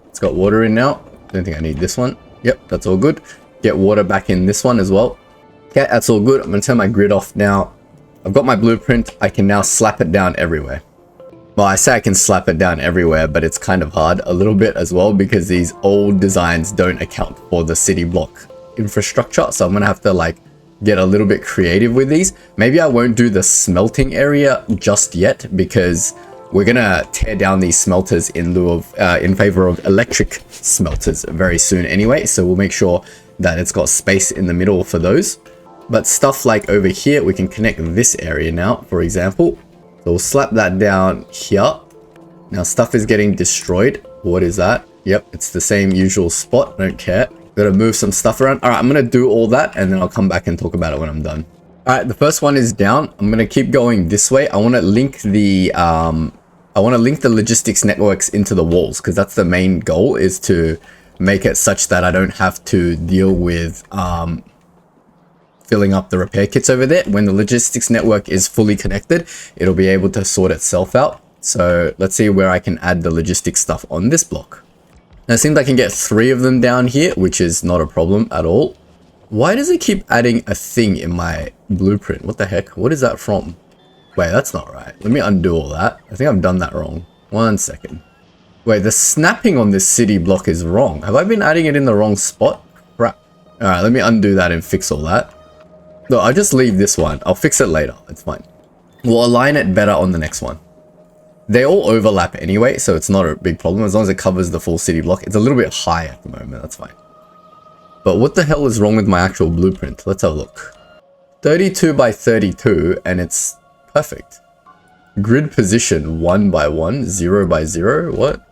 It's got water in now. Don't think I need this one. Yep, that's all good. Get water back in this one as well. Okay, that's all good. I'm going to turn my grid off now. I've got my blueprint. I can now slap it down everywhere. Well, I say I can slap it down everywhere, but it's kind of hard a little bit as well because these old designs don't account for the city block infrastructure. So I'm going to have to like get a little bit creative with these. Maybe I won't do the smelting area just yet because we're going to tear down these smelters in lieu of, in favor of electric smelters very soon anyway. So we'll make sure that it's got space in the middle for those. But stuff like over here, we can connect this area now, for example. So we'll slap that down here. Now stuff is getting destroyed. What is that? Yep, it's the same usual spot. I don't care. Gotta move some stuff around. All right, I'm gonna do all that and then I'll come back and talk about it when I'm done. All right, the first one is down. I'm gonna keep going this way. I want to link the logistics networks into the walls because that's the main goal, is to make it such that I don't have to deal with filling up the repair kits over there. When the logistics network is fully connected, it'll be able to sort itself out. So let's see where I can add the logistics stuff on this block. Now it seems I can get 3 of them down here, which is not a problem at all. Why does it keep adding a thing in my blueprint? What the heck? What is that from? Wait, that's not right. Let me undo all that. I think I've done that wrong. 1 second. Wait, the snapping on this city block is wrong. Have I been adding it in the wrong spot? Crap. All right, let me undo that and fix all that. No, I'll just leave this one. I'll fix it later. It's fine. We'll align it better on the next one. They all overlap anyway, so it's not a big problem as long as it covers the full city block. It's a little bit high at the moment. That's fine. But what the hell is wrong with my actual blueprint? Let's have a look. 32 by 32, and it's perfect. Grid position 1 by 1, 0 by 0. What?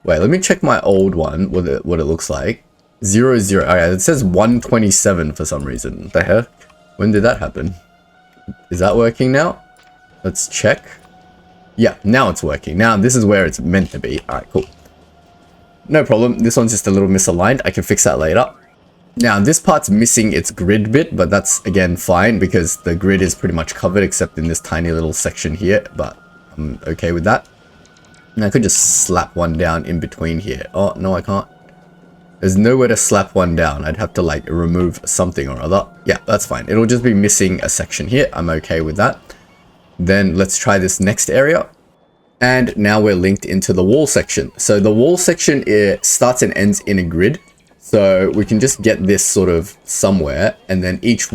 Wait, let me check my old one, what it looks like. 0, 0. Okay, it says 127 for some reason. What the heck? When did that happen? Is that working now? Let's check. Yeah, now it's working. Now this is where it's meant to be. All right, cool. No problem. This one's just a little misaligned. I can fix that later. Now this part's missing its grid bit, but that's again fine because the grid is pretty much covered except in this tiny little section here, but I'm okay with that. And I could just slap one down in between here. Oh, no, I can't. There's nowhere to slap one down. I'd have to like remove something or other. Yeah, that's fine. It'll just be missing a section here. I'm okay with that. Then let's try this next area. And now we're linked into the wall section. So the wall section starts and ends in a grid. So we can just get this sort of somewhere, and then each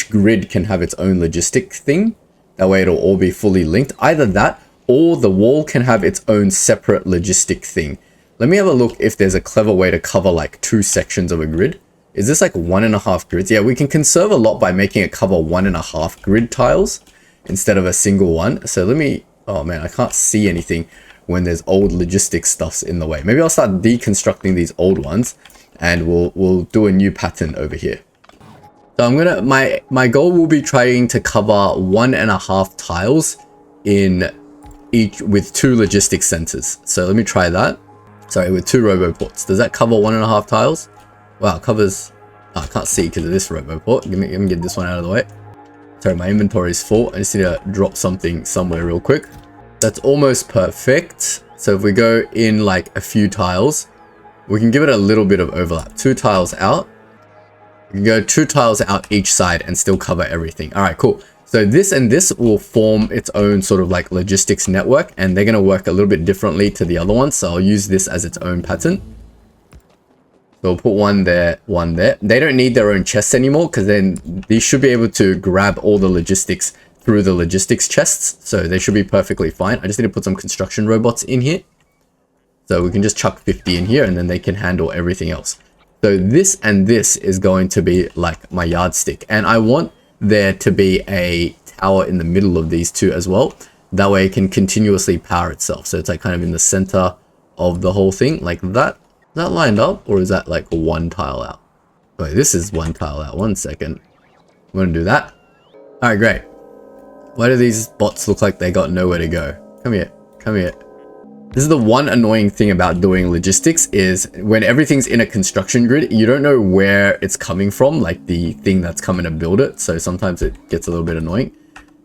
grid can have its own logistic thing. That way it'll all be fully linked. Either that, or the wall can have its own separate logistic thing. Let me have a look if there's a clever way to cover like 2 sections of a grid. Is this like 1.5 grids? Yeah, we can conserve a lot by making it cover 1.5 grid tiles instead of a single one. So let me, oh man, I can't see anything when there's old logistics stuffs in the way. Maybe I'll start deconstructing these old ones and we'll do a new pattern over here. So I'm gonna, my goal will be trying to cover 1.5 tiles in each with 2 logistics centers. So let me try that. Sorry, with 2 roboports. Does that cover 1.5 tiles? Wow, it covers, oh, I can't see because of this roboport. Let me get this one out of the way. Sorry, my inventory is full. I just need to drop something somewhere real quick. That's almost perfect. So if we go in like a few tiles, we can give it a little bit of overlap. 2 tiles out. We can go 2 tiles out each side and still cover everything. All right, cool. So this and this will form its own sort of like logistics network, and they're going to work a little bit differently to the other ones. So I'll use this as its own pattern. So we'll put one there, one there. They don't need their own chests anymore because then these should be able to grab all the logistics through the logistics chests. So they should be perfectly fine. I just need to put some construction robots in here. So we can just chuck 50 in here and then they can handle everything else. So this and this is going to be like my yardstick. And I want there to be a tower in the middle of these 2 as well. That way it can continuously power itself. So it's like kind of in the center of the whole thing like that. Is that lined up or is that like 1 tile out? Wait, this is 1 tile out. 1 second. I'm going to do that. All right, great. Why do these bots look like they got nowhere to go? Come here. Come here. This is the one annoying thing about doing logistics is when everything's in a construction grid, you don't know where it's coming from, like the thing that's coming to build it. So sometimes it gets a little bit annoying.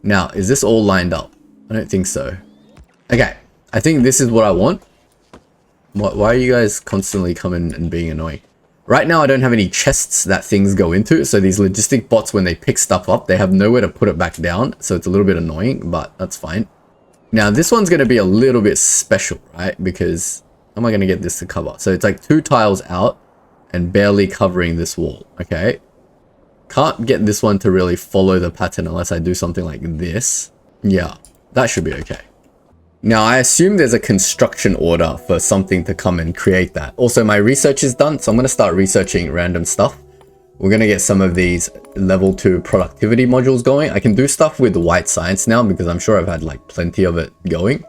Now, is this all lined up? I don't think so. Okay, I think this is what I want. Why are you guys constantly coming and being annoying? Right now, I don't have any chests that things go into. So these logistic bots, when they pick stuff up, they have nowhere to put it back down. So it's a little bit annoying, but that's fine. Now, this one's going to be a little bit special, right? Because how am I going to get this to cover? So it's like 2 tiles out and barely covering this wall, okay? Can't get this one to really follow the pattern unless I do something like this. Yeah, that should be okay. Now, I assume there's a construction order for something to come and create that. Also, my research is done, so I'm going to start researching random stuff. We're going to get some of these level 2 productivity modules going. I can do stuff with white science now because I'm sure I've had like plenty of it going.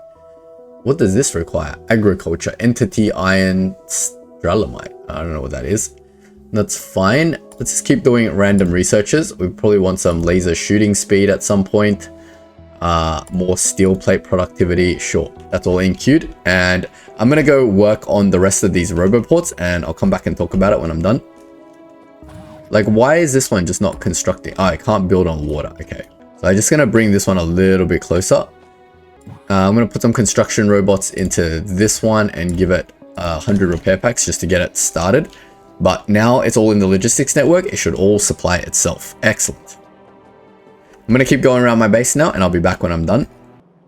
What does this require? Agriculture, entity, iron, stralamite. I don't know what that is. That's fine. Let's just keep doing random researches. We probably want some laser shooting speed at some point. More steel plate productivity. Sure, that's all in queued. And I'm gonna go work on the rest of these roboports, and I'll come back and talk about it when I'm done. Like, why is this one just not constructing? Oh, I can't build on water. Okay, so I'm just gonna bring this one a little bit closer. I'm gonna put some construction robots into this one and give it 100 repair packs just to get it started. But now it's all in the logistics network. It should all supply itself. Excellent. I'm going to keep going around my base now, and I'll be back when I'm done.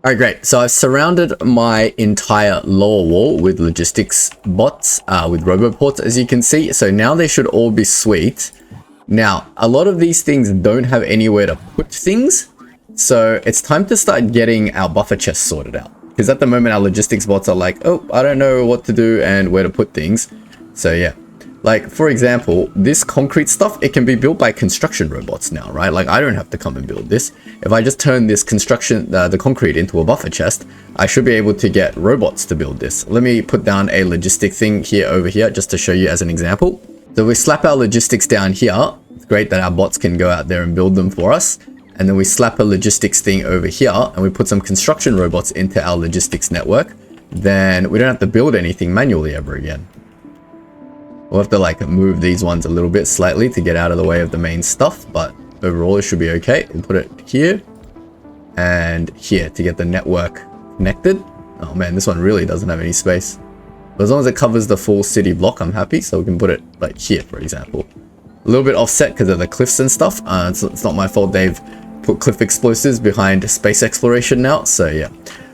All right, great. So I've surrounded my entire lower wall with logistics bots, with roboports, as you can see. So now they should all be sweet. Now, a lot of these things don't have anywhere to put things. So it's time to start getting our buffer chests sorted out. Because at the moment, our logistics bots are like, oh, I don't know what to do and where to put things. So yeah. Like, for example, this concrete stuff, it can be built by construction robots now, right? Like, I don't have to come and build this. If I just turn this construction, the concrete into a buffer chest, I should be able to get robots to build this. Let me put down a logistic thing here over here, just to show you as an example. So we slap our logistics down here. It's great that our bots can go out there and build them for us. And then we slap a logistics thing over here, and we put some construction robots into our logistics network. Then we don't have to build anything manually ever again. We'll have to like move these ones a little bit slightly to get out of the way of the main stuff, but overall it should be okay. We'll put it here and here to get the network connected. Oh man, this one really doesn't have any space. But as long as it covers the full city block, I'm happy. So we can put it like here, for example. A little bit offset because of the cliffs and stuff. It's not my fault they've put cliff explosives behind space exploration now. So yeah.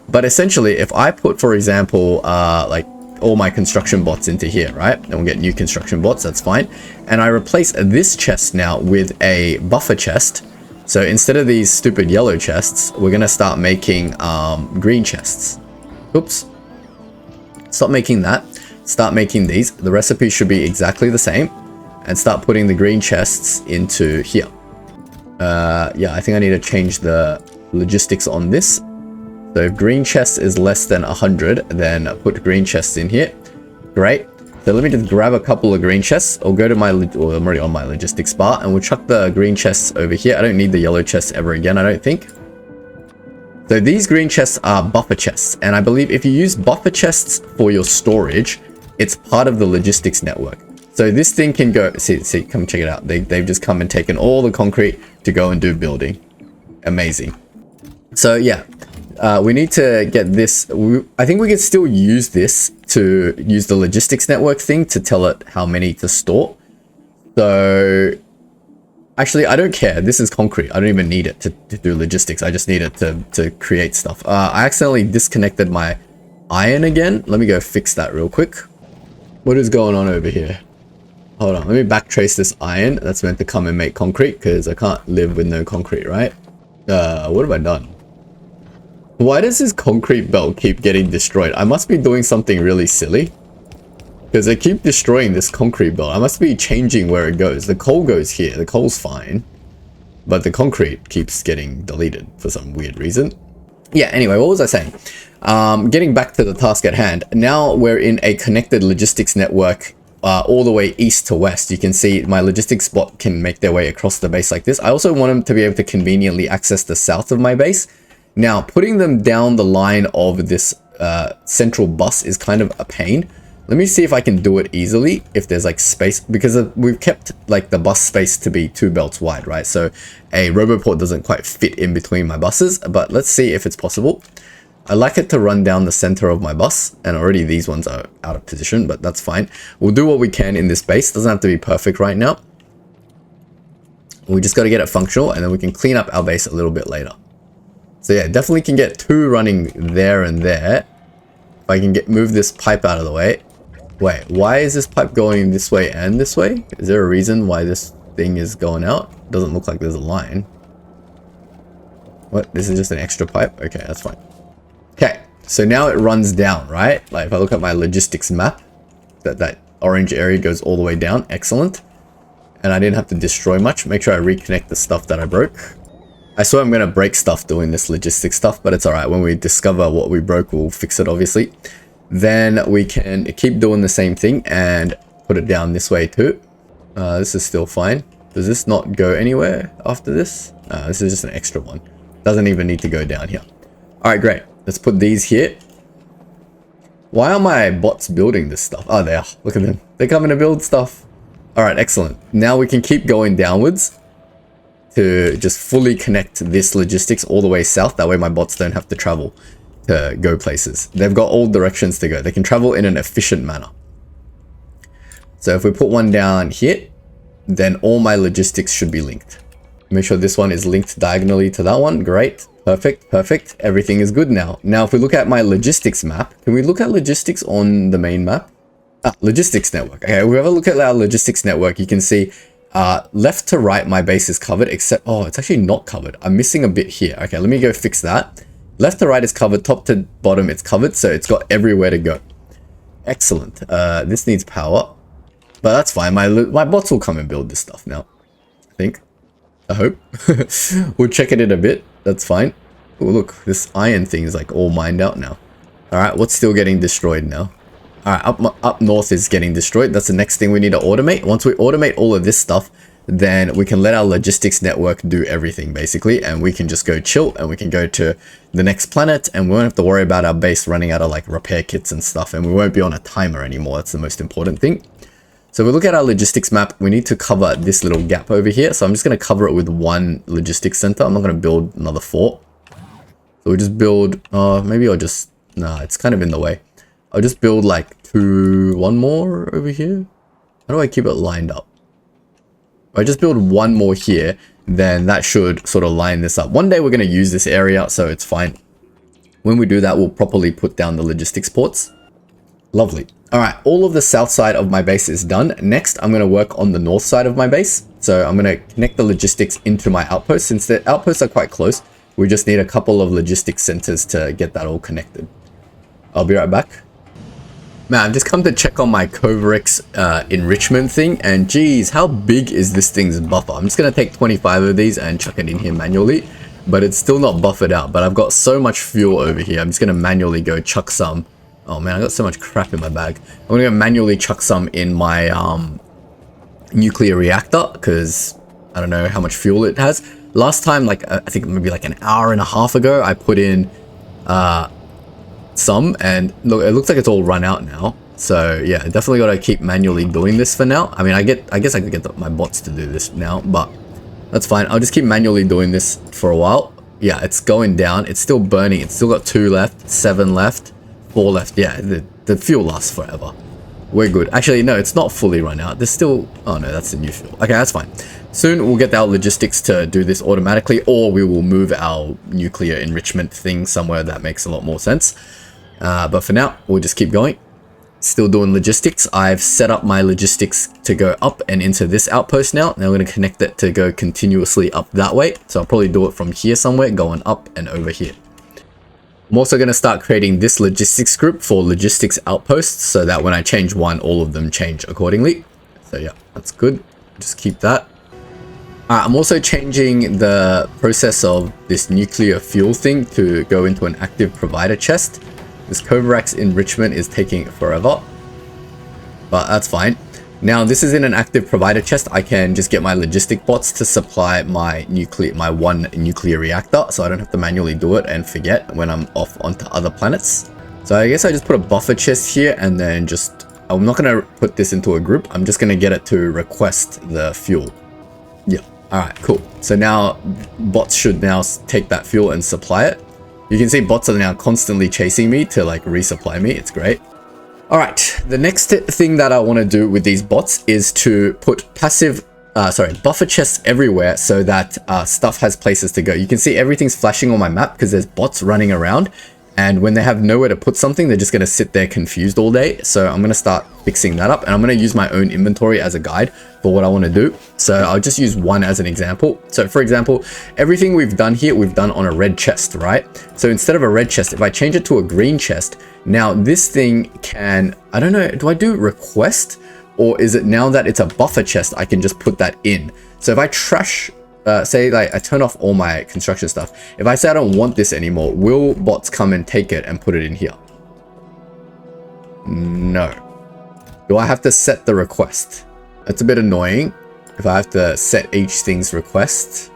But essentially, if I put, for example, like all my construction bots into here, right? And we'll get new construction bots, that's fine. And I replace this chest now with a buffer chest. So instead of these stupid yellow chests, we're gonna start making green chests. Oops. Stop making that. Start making these. The recipe should be exactly the same. And start putting the green chests into here. Yeah, I think I need to change the logistics on this. So if green chest is less than 100, then put green chests in here. Great. So let me just grab a couple of green chests. I'll go to my, well, I'm already on my logistics bar, and we'll chuck the green chests over here. I don't need the yellow chests ever again, I don't think. So these green chests are buffer chests. And I believe if you use buffer chests for your storage, it's part of the logistics network. So this thing can go, see, come check it out. They've just come and taken all the concrete to go and do building. Amazing. So yeah. We need to get this. I think we can still use this to use the logistics network thing to tell it how many to store. So actually, I don't care. This is concrete. I don't even need it to do logistics. I just need it to create stuff. I accidentally disconnected my iron again. Let me go fix that real quick. What is going on over here? Hold on. Let me backtrace this iron that's meant to come and make concrete, because I can't live with no concrete, right? What have I done? Why does this concrete belt keep getting destroyed? I must be doing something really silly, because they keep destroying this concrete belt. I must be changing where it goes. The coal goes here. The coal's fine, but the concrete keeps getting deleted for some weird reason. Yeah, anyway, what was I saying? Getting back to the task at hand. Now we're in a connected logistics network all the way east to west. You can see my logistics bot can make their way across the base like this. I also want them to be able to conveniently access the south of my base. Now, putting them down the line of this central bus is kind of a pain. Let me see if I can do it easily, if there's like space, because we've kept like the bus space to be 2 belts wide, right? So a roboport doesn't quite fit in between my buses, but let's see if it's possible. I like it to run down the center of my bus, and already these ones are out of position, but that's fine. We'll do what we can in this base. Doesn't have to be perfect right now. We just got to get it functional, and then we can clean up our base a little bit later. So yeah, definitely can get 2 running there and there. If I can move this pipe out of the way. Wait, why is this pipe going this way and this way? Is there a reason why this thing is going out? Doesn't look like there's a line. What? This is just an extra pipe? Okay, that's fine. Okay, so now it runs down, right? Like if I look at my logistics map, that orange area goes all the way down. Excellent. And I didn't have to destroy much. Make sure I reconnect the stuff that I broke. I swear I'm going to break stuff doing this logistics stuff, but it's alright. When we discover what we broke, we'll fix it, obviously. Then we can keep doing the same thing and put it down this way too. This is still fine. Does this not go anywhere after this? This is just an extra one. Doesn't even need to go down here. All right, great. Let's put these here. Why are my bots building this stuff? Oh, they are. Look at them. They're coming to build stuff. All right, excellent. Now we can keep going downwards to just fully connect this logistics all the way south. That way my bots don't have to travel to go places. They've got all directions to go. They can travel in an efficient manner. So if we put one down here, then all my logistics should be linked. Make sure this one is linked diagonally to that one. Great. Perfect. Perfect. Everything is good now. Now, if we look at my logistics map, can we look at logistics on the main map? Logistics network. Okay, if we have a look at our logistics network, you can see left to right, my base is covered, except, oh, it's actually not covered. I'm missing a bit here. Okay, let me go fix that. Left to right is covered. Top to bottom, it's covered. So it's got everywhere to go. Excellent. This needs power. But that's fine. My bots will come and build this stuff now. I think. I hope. We'll check it in a bit. That's fine. Oh, look. This iron thing is like all mined out now. Alright, what's still getting destroyed now? Alright, up north is getting destroyed. That's the next thing we need to automate. Once we automate all of this stuff, then we can let our logistics network do everything, basically. And we can just go chill and we can go to the next planet. And we won't have to worry about our base running out of like repair kits and stuff. And we won't be on a timer anymore. That's the most important thing. So we look at our logistics map, we need to cover this little gap over here. So I'm just going to cover it with one logistics center. I'm not going to build another 4. So we'll just build, maybe I'll just, nah, it's kind of in the way. I'll just build like one more over here. How do I keep it lined up? If I just build one more here, then that should sort of line this up. One day we're going to use this area, so it's fine. When we do that, we'll properly put down the logistics ports. Lovely. All right, all of the south side of my base is done. Next, I'm going to work on the north side of my base. So I'm going to connect the logistics into my outpost. Since the outposts are quite close, we just need a couple of logistics centers to get that all connected. I'll be right back. Man, I've just come to check on my Coverx enrichment thing, and geez, how big is this thing's buffer? I'm just going to take 25 of these and chuck it in here manually, but it's still not buffered out. But I've got so much fuel over here. I'm just going to manually go chuck some. Oh man, I got so much crap in my bag. I'm going to manually chuck some in my nuclear reactor because I don't know how much fuel it has. Last time, like I think maybe like an hour and a half ago, I put in some, and look, it looks like it's all run out now. So yeah, definitely got to keep manually doing this for now. I mean, I guess I could get my bots to do this now, but that's fine. I'll just keep manually doing this for a while. Yeah, it's going down. It's still burning. It's still got 2 left, 7 left. 4 left. Yeah, the fuel lasts forever. We're good. Actually, no, it's not fully run out. There's still... Oh, no, that's the new fuel. Okay, that's fine. Soon, we'll get our logistics to do this automatically, or we will move our nuclear enrichment thing somewhere that makes a lot more sense. But for now, we'll just keep going. Still doing logistics. I've set up my logistics to go up and into this outpost now. Now, we're going to connect it to go continuously up that way. So, I'll probably do it from here somewhere, going up and over here. I'm also going to start creating this logistics group for logistics outposts so that when I change one, all of them change accordingly. So yeah, that's good. Just keep that. I'm also changing the process of this nuclear fuel thing to go into an active provider chest. This Coverx enrichment is taking forever, but that's fine. Now this is in an active provider chest. I can just get my logistic bots to supply my one nuclear reactor, so I don't have to manually do it and forget when I'm off onto other planets. So I guess I just put a buffer chest here, and then I'm not going to put this into a group. I'm just going to get it to request the fuel. Yeah. All right, cool. So now bots should now take that fuel and supply it. You can see bots are now constantly chasing me to like resupply me. It's great. All right, the next thing that I want to do with these bots is to put buffer chests everywhere so that stuff has places to go. You can see everything's flashing on my map because there's bots running around, and when they have nowhere to put something, they're just going to sit there confused all day. So I'm going to start fixing that up, and I'm going to use my own inventory as a guide for what I want to do. So I'll just use one as an example. So for example, everything we've done here, we've done on a red chest, right? So instead of a red chest, if I change it to a green chest, now this thing can, I don't know, do I do request, or is it now that it's a buffer chest, I can just put that in? So if I trash, say like I turn off all my construction stuff, if I say I don't want this anymore, will bots come and take it and put it in here? No. Do I have to set the request? That's a bit annoying if I have to set each thing's request.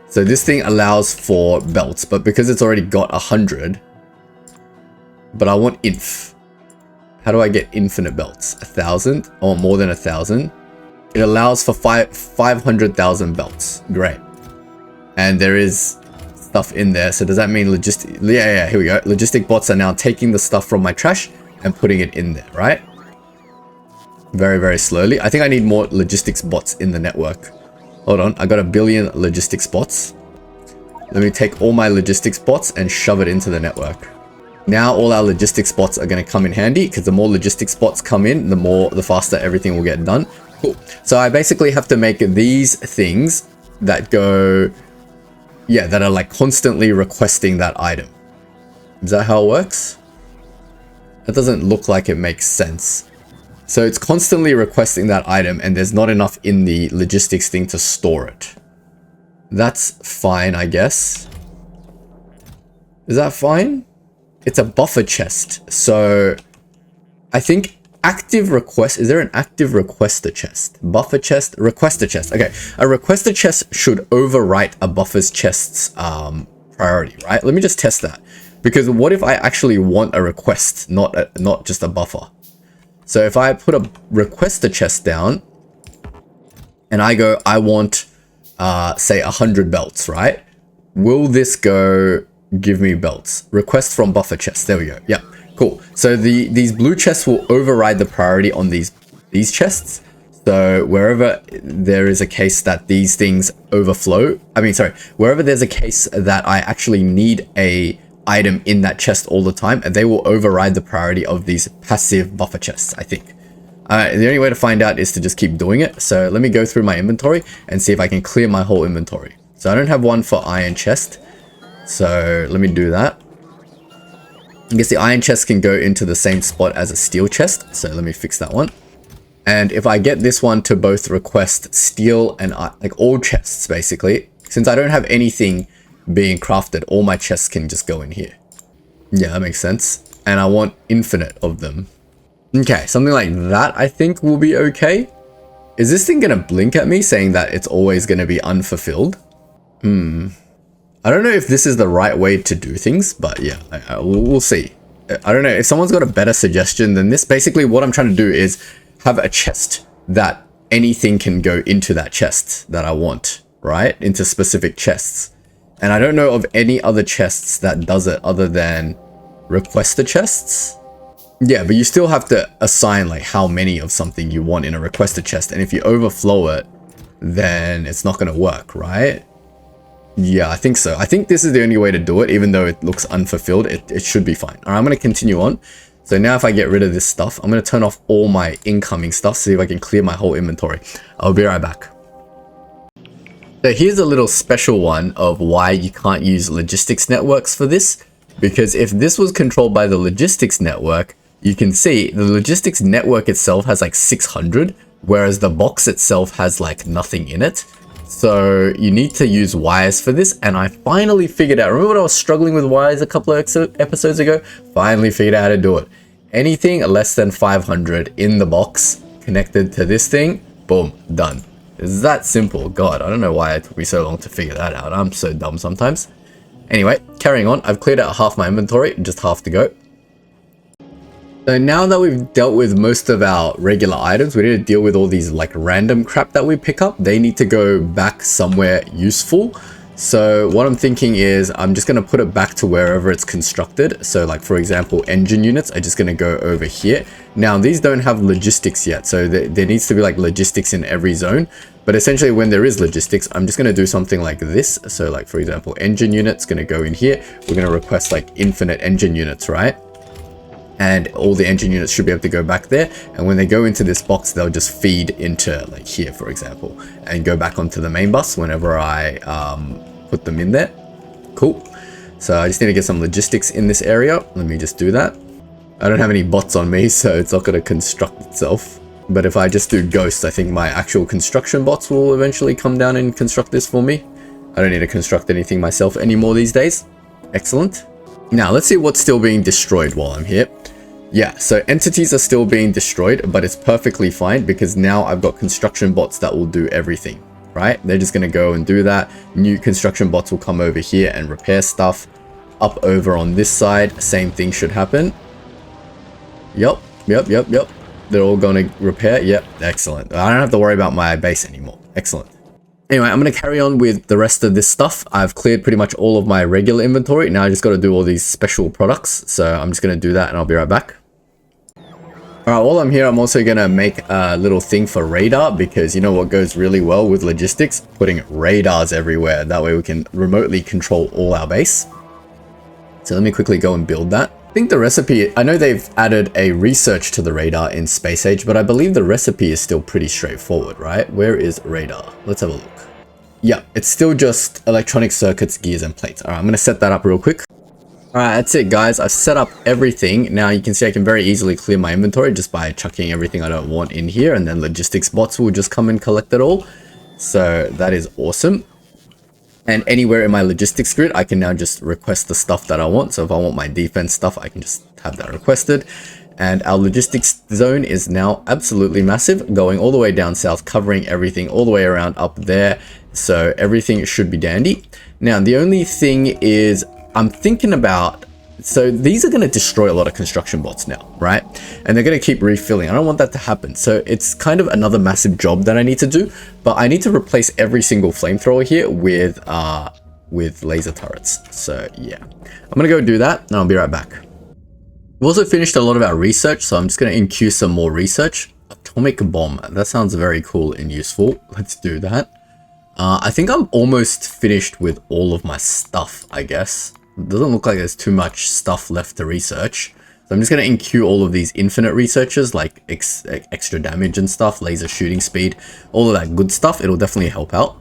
So this thing allows for belts, but because it's already got 100, but I want inf. How do I get infinite belts? 1,000? I want more than 1,000. It allows for 500,000 belts. Great. And there is stuff in there. So does that mean yeah, here we go. Logistic bots are now taking the stuff from my trash and putting it in there, right? Very, very slowly. I think I need more logistics bots in the network. Hold on. I got 1 billion logistics bots. Let me take all my logistics bots and shove it into the network. Now all our logistics bots are going to come in handy, because the more logistics bots come in, the faster everything will get done. Cool. So I basically have to make these things that go, yeah, that are like constantly requesting that item. Is that how it works? That doesn't look like it makes sense. So it's constantly requesting that item, and there's not enough in the logistics thing to store it. That's fine, I guess. Is that fine? It's a buffer chest. So I think active request, is there an active requester chest? Buffer chest, requester chest. Okay, a requester chest should overwrite a buffer's chest's priority, right? Let me just test that. Because what if I actually want a request, not just a buffer? So if I put a requester chest down and I go, I want, say 100 belts, right? Will this go give me belts? Request from buffer chest. There we go. Yeah, cool. So these blue chests will override the priority on these chests. So wherever there is a case that these things overflow, wherever there's a case that I actually need a item in that chest all the time, and they will override the priority of these passive buffer chests, I think. The only way to find out is to just keep doing it. So let me go through my inventory and see if I can clear my whole inventory. So I don't have one for iron chest. So let me do that. I guess the iron chest can go into the same spot as a steel chest. So let me fix that one. And if I get this one to both request steel and like all chests, basically, since I don't have anything being crafted, all my chests can just go in here. Yeah, that makes sense. And I want infinite of them. Okay, something like that I think will be okay. Is this thing gonna blink at me saying that it's always gonna be unfulfilled? I don't know if this is the right way to do things, but yeah, we'll see. I don't know if someone's got a better suggestion than this. Basically what I'm trying to do is have a chest that anything can go into that chest that I want, right? Into specific chests. And I don't know of any other chests that does it other than requester chests. Yeah, but you still have to assign like how many of something you want in a requester chest. And if you overflow it, then it's not going to work, right? Yeah, I think so. I think this is the only way to do it, even though it looks unfulfilled. It should be fine. All right, I'm going to continue on. So now if I get rid of this stuff, I'm going to turn off all my incoming stuff, see if I can clear my whole inventory. I'll be right back. So here's a little special one of why you can't use logistics networks for this. Because if this was controlled by the logistics network, you can see the logistics network itself has like 600, whereas the box itself has like nothing in it. So you need to use wires for this. And I finally figured out, remember when I was struggling with wires a couple of episodes ago? Finally figured out how to do it. Anything less than 500 in the box connected to this thing, boom, done. It's that simple. God, I don't know why it took me so long to figure that out. I'm so dumb sometimes. Anyway, carrying on. I've cleared out half my inventory, just half to go. So now that we've dealt with most of our regular items, we need to deal with all these like random crap that we pick up. They need to go back somewhere useful. So what I'm thinking is I'm just going to put it back to wherever it's constructed. So like, for example, engine units are just going to go over here. Now these don't have logistics yet. So there needs to be like logistics in every zone. But essentially when there is logistics, I'm just going to do something like this. So like, for example, engine units going to go in here. We're going to request like infinite engine units, right? And all the engine units should be able to go back there. And when they go into this box, they'll just feed into like here, for example, and go back onto the main bus whenever I put them in there. Cool. So I just need to get some logistics in this area. Let me just do that. I don't have any bots on me, so it's not going to construct itself. But if I just do ghosts, I think my actual construction bots will eventually come down and construct this for me. I don't need to construct anything myself anymore these days. Excellent. Now let's see what's still being destroyed while I'm here. Yeah, so entities are still being destroyed, but it's perfectly fine because now I've got construction bots that will do everything, right? They're just going to go and do that. New construction bots will come over here and repair stuff. Up over on this side, same thing should happen. Yep. They're all going to repair. Yep, excellent. I don't have to worry about my base anymore. Excellent. Anyway, I'm going to carry on with the rest of this stuff. I've cleared pretty much all of my regular inventory. Now I just got to do all these special products. So I'm just going to do that and I'll be right back. Alright, while I'm here, I'm also going to make a little thing for radar because you know what goes really well with logistics? Putting radars everywhere. That way we can remotely control all our base. So let me quickly go and build that. I think the recipe, I know they've added a research to the radar in Space Age, but I believe the recipe is still pretty straightforward, right? Where is radar? Let's have a look. Yeah, it's still just electronic circuits, gears, and plates. Alright, I'm going to set that up real quick. Alright, that's it guys. I've set up everything. Now you can see I can very easily clear my inventory just by chucking everything I don't want in here, and then logistics bots will just come and collect it all. So that is awesome. And anywhere in my logistics grid, I can now just request the stuff that I want. So if I want my defense stuff, I can just have that requested. And our logistics zone is now absolutely massive, going all the way down south, covering everything all the way around up there. So everything should be dandy. Now, the only thing is I'm thinking about, so these are going to destroy a lot of construction bots now, right? And they're going to keep refilling. I don't want that to happen. So it's kind of another massive job that I need to do, but I need to replace every single flamethrower here with laser turrets. So yeah, I'm going to go do that and I'll be right back. We've also finished a lot of our research, so I'm just going to enqueue some more research. Atomic bomb. That sounds very cool and useful. Let's do that. I think I'm almost finished with all of my stuff, I guess. It doesn't look like there's too much stuff left to research. So I'm just going to enqueue all of these infinite researches like extra damage and stuff, laser shooting speed, all of that good stuff. It'll definitely help out.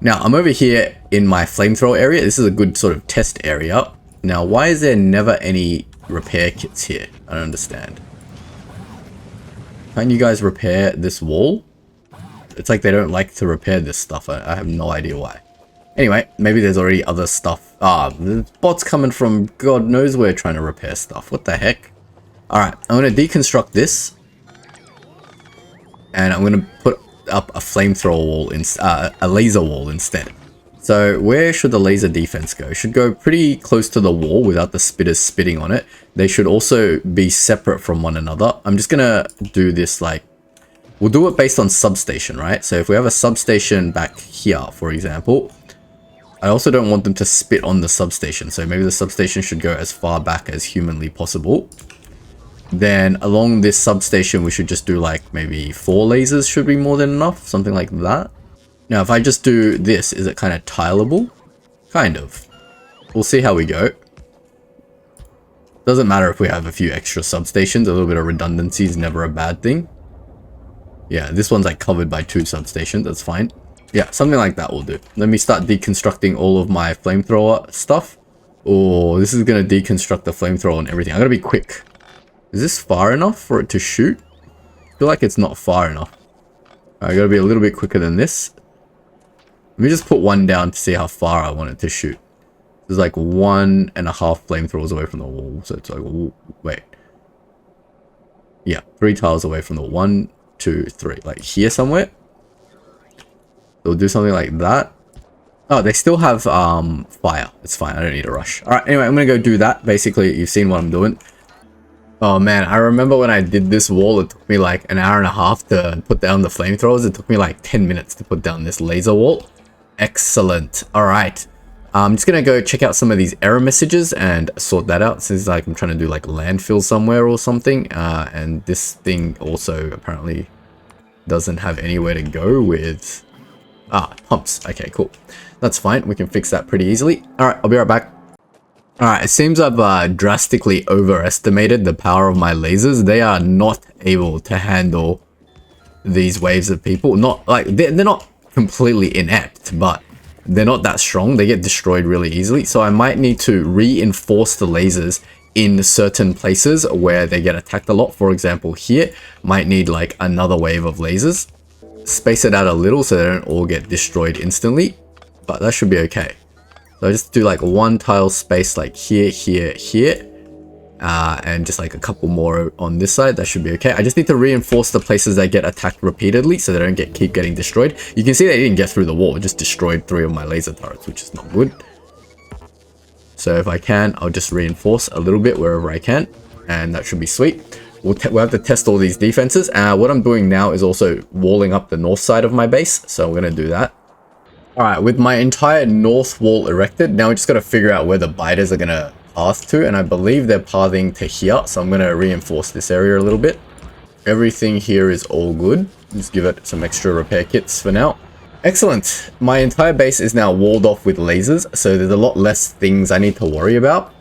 Now I'm over here in my flamethrower area. This is a good sort of test area. Now, why is there never any repair kits here? I don't understand. Can't you guys repair this wall? It's like they don't like to repair this stuff. I have no idea why. Anyway, maybe there's already other stuff. The bot's coming from God knows where trying to repair stuff. What the heck? Alright, I'm going to deconstruct this. And I'm going to put up a flamethrower wall, a laser wall instead. So where should the laser defense go? It should go pretty close to the wall without the spitters spitting on it. They should also be separate from one another. I'm just going to do this like, we'll do it based on substation, right? So if we have a substation back here, for example, I also don't want them to spit on the substation. So maybe the substation should go as far back as humanly possible. Then along this substation, we should just do like maybe 4 lasers should be more than enough. Something like that. Now, if I just do this, is it kind of tileable? Kind of. We'll see how we go. Doesn't matter if we have a few extra substations. A little bit of redundancy is never a bad thing. Yeah, this one's like covered by 2 substations. That's fine. Yeah, something like that will do. Let me start deconstructing all of my flamethrower stuff. Oh, this is going to deconstruct the flamethrower and everything. I'm going to be quick. Is this far enough for it to shoot? I feel like it's not far enough. I got to be a little bit quicker than this. Let me just put one down to see how far I want it to shoot. There's like 1.5 flamethrowers away from the wall. So it's like, wait. Yeah, 3 tiles away from the 1, 2, 3. Like here somewhere. They'll do something like that. Oh, they still have fire. It's fine. I don't need to rush. All right. Anyway, I'm going to go do that. Basically, you've seen what I'm doing. Oh, man. I remember when I did this wall, it took me like an hour and a half to put down the flamethrowers. It took me like 10 minutes to put down this laser wall. Excellent. All right. I'm just going to go check out some of these error messages and sort that out. Since like I'm trying to do like landfill somewhere or something. And this thing also apparently doesn't have anywhere to go with... pumps. Okay, cool. That's fine. We can fix that pretty easily. All right, I'll be right back. All right, it seems I've drastically overestimated the power of my lasers. They are not able to handle these waves of people. Not like they're not completely inept, but they're not that strong. They get destroyed really easily. So I might need to reinforce the lasers in certain places where they get attacked a lot. For example, here might need like another wave of lasers. Space it out a little so they don't all get destroyed instantly, but that should be okay. So I just do like 1 tile space like here, here, here, and just like a couple more on this side. That should be okay. I just need to reinforce the places that get attacked repeatedly so they don't keep getting destroyed. You can see they didn't get through the wall. It just destroyed 3 of my laser turrets, which is not good. So if I can, I'll just reinforce a little bit wherever I can, and that should be sweet. We'll have to test all these defenses. What I'm doing now is also walling up the north side of my base, so I'm going to do that. Alright, with my entire north wall erected, now we just got to figure out where the biters are going to path to, and I believe they're pathing to here, so I'm going to reinforce this area a little bit. Everything here is all good. Just give it some extra repair kits for now. Excellent. My entire base is now walled off with lasers, so there's a lot less things I need to worry about.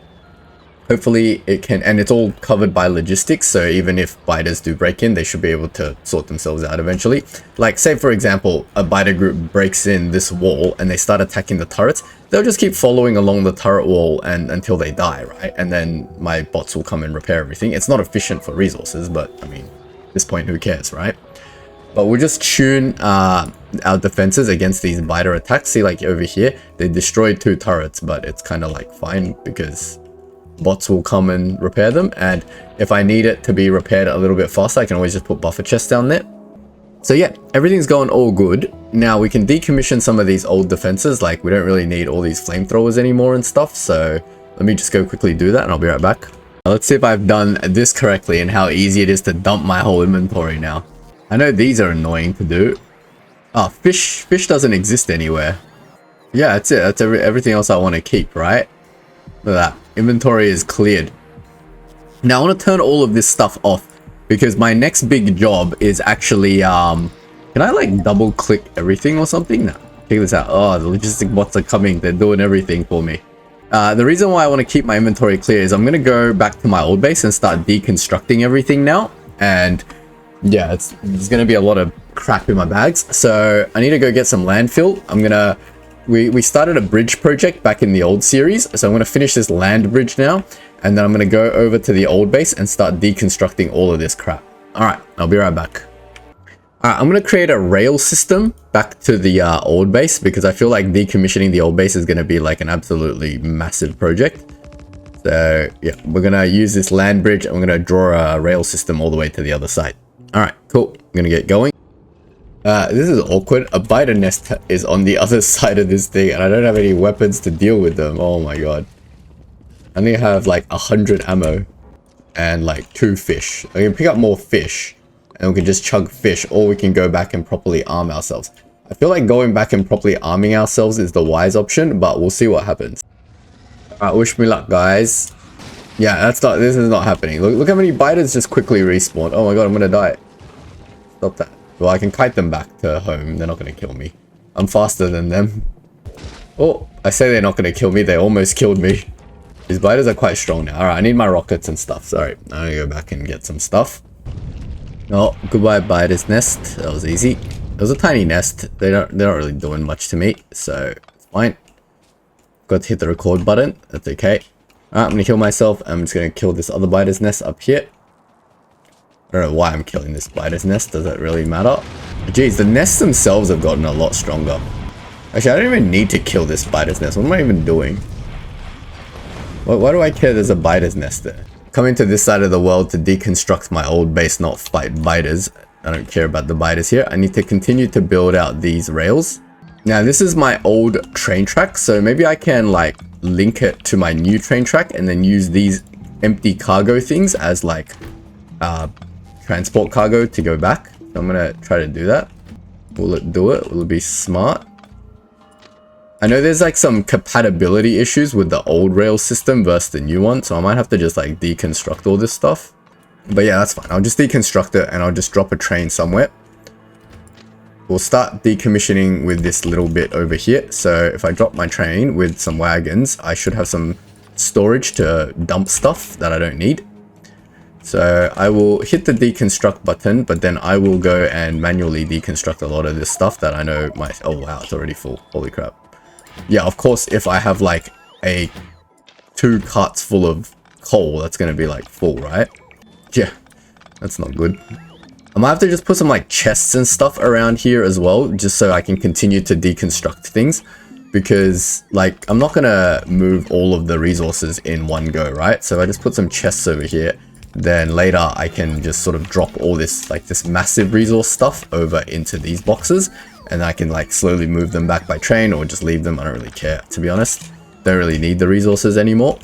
Hopefully it can, and it's all covered by logistics, so even if biters do break in, they should be able to sort themselves out eventually. Like, say for example, a biter group breaks in this wall and they start attacking the turrets, they'll just keep following along the turret wall and until they die, right? And then my bots will come and repair everything. It's not efficient for resources, but I mean, at this point, who cares, right? But we'll just tune our defenses against these biter attacks. See, like over here, they destroyed 2 turrets, but it's kind of like fine because bots will come and repair them, and if I need it to be repaired a little bit faster, I can always just put buffer chests down there. So yeah, everything's going all good. Now we can decommission some of these old defenses, like we don't really need all these flamethrowers anymore and stuff, so let me just go quickly do that and I'll be right back. Now, let's see if I've done this correctly and how easy it is to dump my whole inventory now. I know these are annoying to do. Oh, fish doesn't exist anywhere. Yeah, that's it. That's everything else I want to keep, right? Look at that. Inventory is cleared. Now I want to turn all of this stuff off because my next big job is actually can I like double click everything or something? No. Check this out. Oh, the logistic bots are coming. They're doing everything for me. The reason why I want to keep my inventory clear is I'm going to go back to my old base and start deconstructing everything now. And yeah, there's going to be a lot of crap in my bags. So I need to go get some landfill. We started a bridge project back in the old series, so I'm going to finish this land bridge now, and then I'm going to go over to the old base and start deconstructing all of this crap. Alright, I'll be right back. Alright, I'm going to create a rail system back to the old base, because I feel like decommissioning the old base is going to be like an absolutely massive project. So yeah, we're going to use this land bridge, and we're going to draw a rail system all the way to the other side. Alright, cool. I'm going to get going. This is awkward. A biter nest is on the other side of this thing, and I don't have any weapons to deal with them. Oh my god. I only have like 100 ammo and like 2 fish. I can pick up more fish and we can just chug fish, or we can go back and properly arm ourselves. I feel like going back and properly arming ourselves is the wise option, but we'll see what happens. Alright, wish me luck, guys. Yeah, this is not happening. Look how many biters just quickly respawn. Oh my god, I'm gonna die. Stop that. Well, I can kite them back to home. They're not going to kill me. I'm faster than them. Oh, I say they're not going to kill me. They almost killed me. These biters are quite strong now. Alright, I need my rockets and stuff. Sorry, I'm going to go back and get some stuff. Oh, goodbye biters nest. That was easy. It was a tiny nest. They're not really doing much to me, so it's fine. Got to hit the record button. That's okay. Alright, I'm going to kill myself. I'm just going to kill this other biters nest up here. I don't know why I'm killing this biter's nest. Does that really matter? Jeez, the nests themselves have gotten a lot stronger. Actually, I don't even need to kill this biter's nest. What am I even doing? Why do I care there's a biter's nest there? Coming to this side of the world to deconstruct my old base, not fight biters. I don't care about the biters here. I need to continue to build out these rails. Now, this is my old train track, so maybe I can like link it to my new train track and then use these empty cargo things as like transport cargo to go back. So I'm gonna try to do that. Will it do it? Will it be smart? I know there's like some compatibility issues with the old rail system versus the new one, so I might have to just like deconstruct all this stuff. But yeah, that's fine. I'll just deconstruct it and I'll just drop a train somewhere. We'll start decommissioning with this little bit over here. So if I drop my train with some wagons, I should have some storage to dump stuff that I don't need. So I will hit the deconstruct button, but then I will go and manually deconstruct a lot of this stuff that I know might... Oh wow, it's already full. Holy crap. Yeah, of course, if I have like 2 carts full of coal, that's going to be like full, right? Yeah, that's not good. I might have to just put some like chests and stuff around here as well, just so I can continue to deconstruct things. because like I'm not gonna move all of the resources in one go, right? So I just put some chests over here, then later I can just sort of drop all this like this massive resource stuff over into these boxes, and I can like slowly move them back by train or just leave them. I don't really care, to be honest. Don't really need the resources anymore.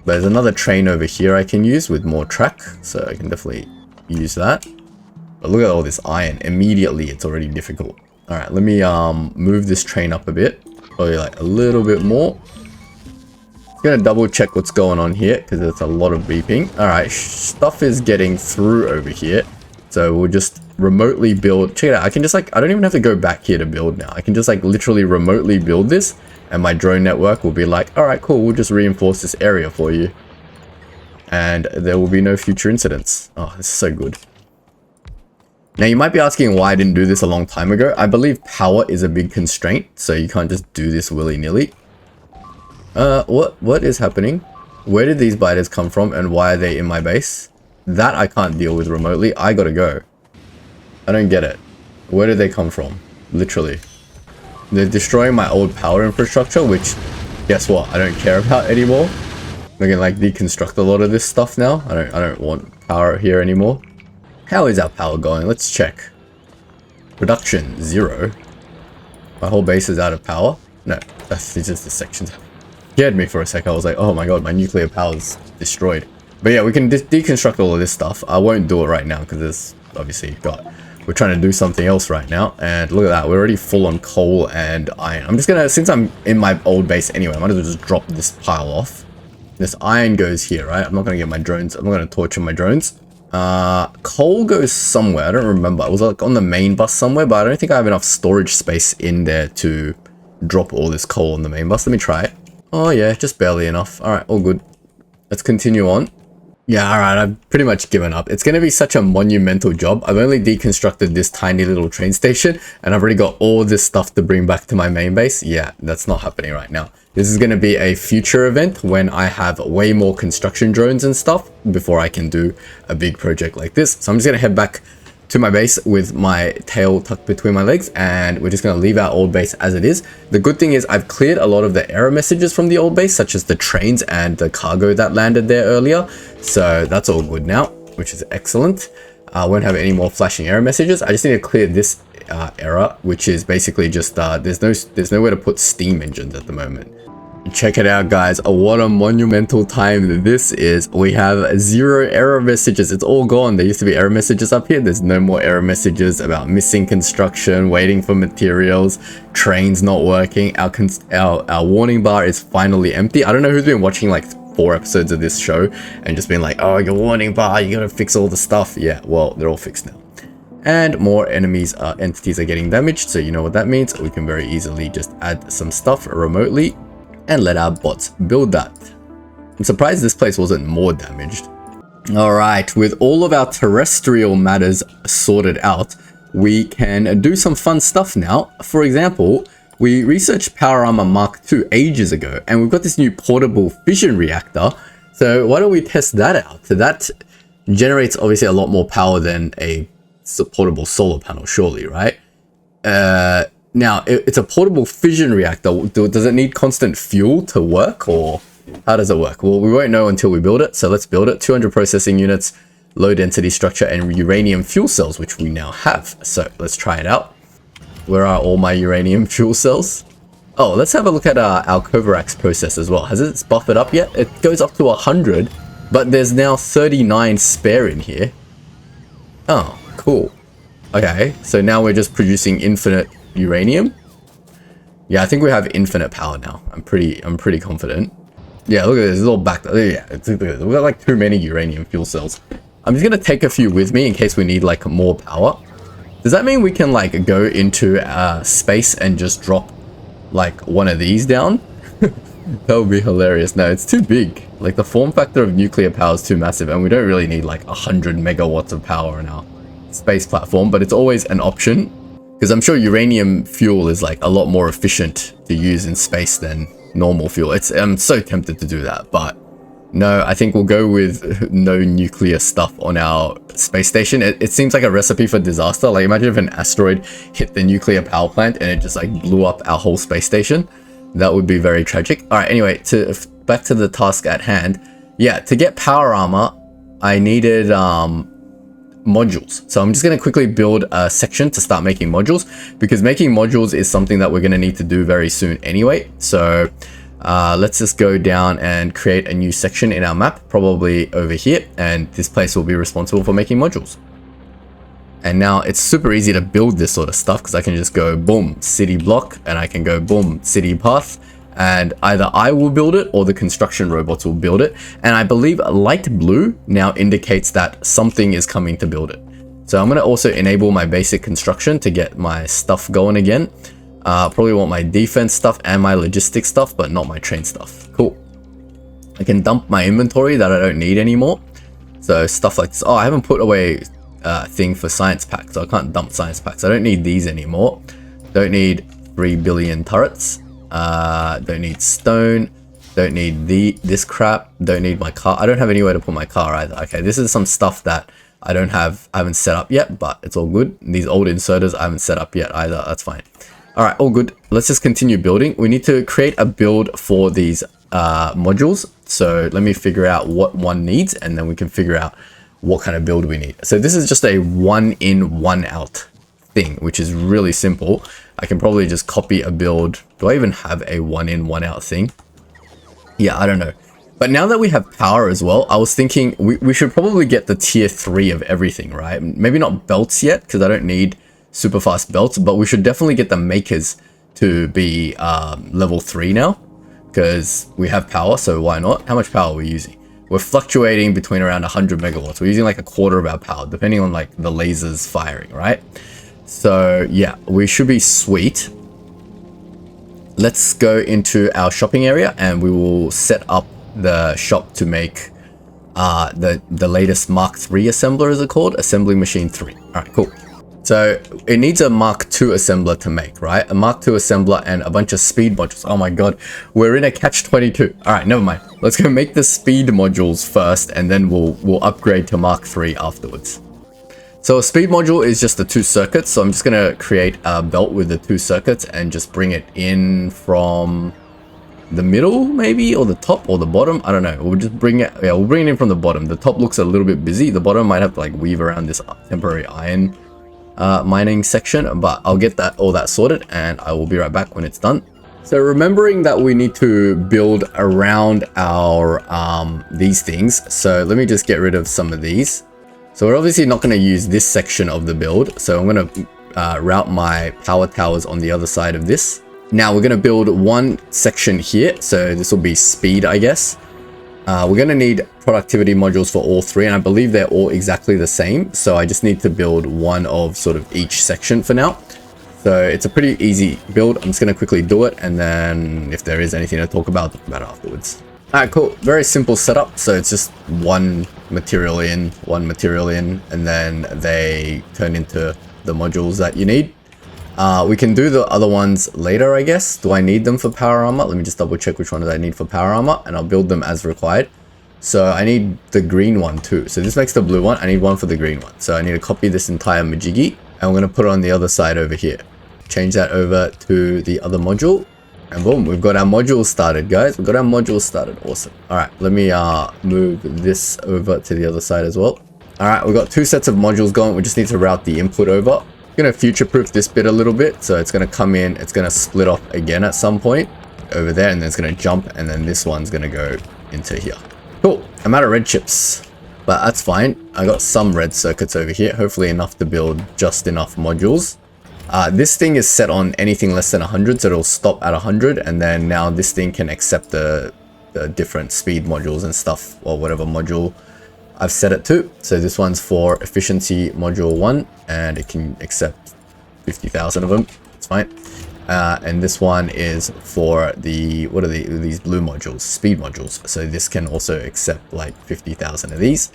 There's another train over here I can use with more track, so I can definitely use that. But look at all this iron. Immediately it's already difficult. All right, let me move this train up a bit, probably like a little bit more. I'm gonna double check what's going on here because there's a lot of beeping. All right, stuff is getting through over here, so we'll just remotely build. Check it out. I can just like, I don't even have to go back here to build now. I can just like literally remotely build this, and my drone network will be like, all right, cool, we'll just reinforce this area for you, and there will be no future incidents. Oh, this is so good. Now you might be asking why I didn't do this a long time ago. I believe power is a big constraint, so you can't just do this willy-nilly. What is happening? Where did these biters come from, and why are they in my base? That I can't deal with remotely. I gotta go. I don't get it. Where did they come from? Literally. They're destroying my old power infrastructure, which, guess what? I don't care about anymore. I can like deconstruct a lot of this stuff now. I don't want power here anymore. How is our power going? Let's check. Production 0. My whole base is out of power. No, that's just the sections. Scared me for a sec. I was like, oh my god, my nuclear power is destroyed. But yeah, we can deconstruct all of this stuff. I won't do it right now because there's obviously we're trying to do something else right now. And look at that, we're already full on coal and iron. I'm just gonna, since I'm in my old base anyway, I might as well just drop this pile off. This iron goes here, right? I'm not gonna get my drones. I'm not gonna torture my drones. Coal goes somewhere. I don't remember. It was like on the main bus somewhere, but I don't think I have enough storage space in there to drop all this coal on the main bus. Let me try it. Oh yeah, just barely enough. All right, all good. Let's continue on. Yeah, all right, I've pretty much given up. It's going to be such a monumental job. I've only deconstructed this tiny little train station, and I've already got all this stuff to bring back to my main base. Yeah, that's not happening right now. This is going to be a future event when I have way more construction drones and stuff before I can do a big project like this. So I'm just going to head back to my base with my tail tucked between my legs, and we're just going to leave our old base as it is. The good thing is I've cleared a lot of the error messages from the old base, such as the trains and the cargo that landed there earlier. So that's all good now, which is excellent. I won't have any more flashing error messages. I just need to clear this error, which is basically just there's nowhere to put steam engines at the moment. Check it out, guys. What a monumental time this is. We have 0 error messages. It's all gone. There used to be error messages up here. There's no more error messages about missing construction, waiting for materials, trains not working. Our warning bar is finally empty. I don't know who's been watching like 4 episodes of this show and just been like, oh, your warning bar, you gotta fix all the stuff. Yeah, well, they're all fixed now. And more entities are getting damaged, so you know what that means. We can very easily just add some stuff remotely and let our bots build that. I'm surprised this place wasn't more damaged. All right, with all of our terrestrial matters sorted out, we can do some fun stuff now. For example, we researched Power Armor Mark II ages ago, and we've got this new portable fission reactor. So why don't we test that out? So that generates obviously a lot more power than a portable solar panel, surely, right? Now, it's a portable fission reactor. Does it need constant fuel to work, or how does it work? Well, we won't know until we build it, so let's build it. 200 processing units, low density structure, and uranium fuel cells, which we now have. So let's try it out. Where are all my uranium fuel cells? Oh, let's have a look at our Kovarax process as well. Has it buffered up yet? It goes up to 100, but there's now 39 spare in here. Oh, cool. Okay, so now we're just producing infinite uranium. Yeah, I think we have infinite power now. I'm pretty confident. Yeah, look at this. It's all backed up. Yeah, we got like too many uranium fuel cells. I'm just gonna take a few with me in case we need like more power. Does that mean we can like go into space and just drop like one of these down? That would be hilarious. No, it's too big. Like the form factor of nuclear power is too massive, and we don't really need like 100 megawatts of power in our space platform, but it's always an option. Because I'm sure uranium fuel is like a lot more efficient to use in space than normal fuel. I'm so tempted to do that, but No, I think we'll go with no nuclear stuff on our space station. It seems like a recipe for disaster. Like, imagine if an asteroid hit the nuclear power plant and it just like blew up our whole space station. That would be very tragic. All right, anyway, back to the task at hand. Yeah, to get power armor, I needed modules. So I'm just going to quickly build a section to start making modules, because making modules is something that we're going to need to do very soon anyway. So let's just go down and create a new section in our map, probably over here, and this place will be responsible for making modules. And now it's super easy to build this sort of stuff, because I can just go boom, city block, and I can go boom, city path, and either I will build it or the construction robots will build it. And I believe light blue now indicates that something is coming to build it. So I'm going to also enable my basic construction to get my stuff going again. Probably want my defense stuff and my logistics stuff, but not my train stuff. Cool. I can dump my inventory that I don't need anymore. So stuff like this. Oh, I haven't put away thing for science packs, so I can't dump science packs. I don't need these anymore. Don't need 3 billion turrets. Don't need stone. Don't need this crap. Don't need my car. I don't have anywhere to put my car either. Okay, this is some stuff that I haven't set up yet, but it's all good. These old inserters I haven't set up yet either. That's fine. All right, all good. Let's just continue building. We need to create a build for these modules. So let me figure out what one needs, and then we can figure out what kind of build we need. So this is just a 1 in 1 out thing, which is really simple. I can probably just copy a build. Do I even have a 1 in 1 out thing? Yeah, I don't know. But now that we have power as well, I was thinking we should probably get the tier 3 of everything, right? Maybe not belts yet, because I don't need super fast belts, but we should definitely get the makers to be level 3 now, because we have power, so why not? How much power are we using? We're fluctuating between around 100 megawatts. We're using like a quarter of our power, depending on like the lasers firing, right? So yeah, we should be sweet. Let's go into our shopping area and we will set up the shop to make the latest Mark III assembler, is it called? Assembly machine 3. All right, cool. So it needs a Mark II assembler to make, right? A Mark II assembler and a bunch of speed modules. Oh my god, we're in a catch-22. All right, never mind. Let's go make the speed modules first, and then we'll upgrade to Mark III afterwards. So a speed module is just the 2 circuits. So I'm just gonna create a belt with the 2 circuits and just bring it in from the middle, maybe, or the top, or the bottom. I don't know. We'll just bring it. Yeah, we'll bring it in from the bottom. The top looks a little bit busy. The bottom might have to like weave around this temporary iron mining section, but I'll get all that sorted, and I will be right back when it's done. So remembering that we need to build around our these things, so let me just get rid of some of these. So we're obviously not going to use this section of the build, so I'm going to route my power towers on the other side of this. Now we're going to build one section here, so this will be speed, I guess. We're going to need productivity modules for all 3, and I believe they're all exactly the same. So I just need to build one of sort of each section for now. So it's a pretty easy build. I'm just going to quickly do it, and then if there is anything to talk about it afterwards. All right, cool. Very simple setup. So it's just one material in, and then they turn into the modules that you need. We can do the other ones later, I guess. Do I need them for power armor? Let me just double check which one I need for power armor, and I'll build them as required. So I need the green one too. So this makes the blue one. I need one for the green one. So I need to copy this entire majiggy, and I'm going to put it on the other side over here. Change that over to the other module, and boom, we've got our modules started, guys. We've got our modules started. Awesome. All right, let me move this over to the other side as well. All right, we've got 2 sets of modules going. We just need to route the input over. Going to future-proof this bit a little bit, so it's going to come in, it's going to split off again at some point over there, and then it's going to jump, and then this one's going to go into here. Cool. I'm out of red chips, but that's fine. I got some red circuits over here, hopefully enough to build just enough modules. This thing is set on anything less than 100, so it'll stop at 100, and then now this thing can accept the different speed modules and stuff, or whatever module I've set it to. So this one's for efficiency module 1, and it can accept 50,000 of them. It's fine. And this one is for the, what are these blue modules? Speed modules. So this can also accept like 50,000 of these.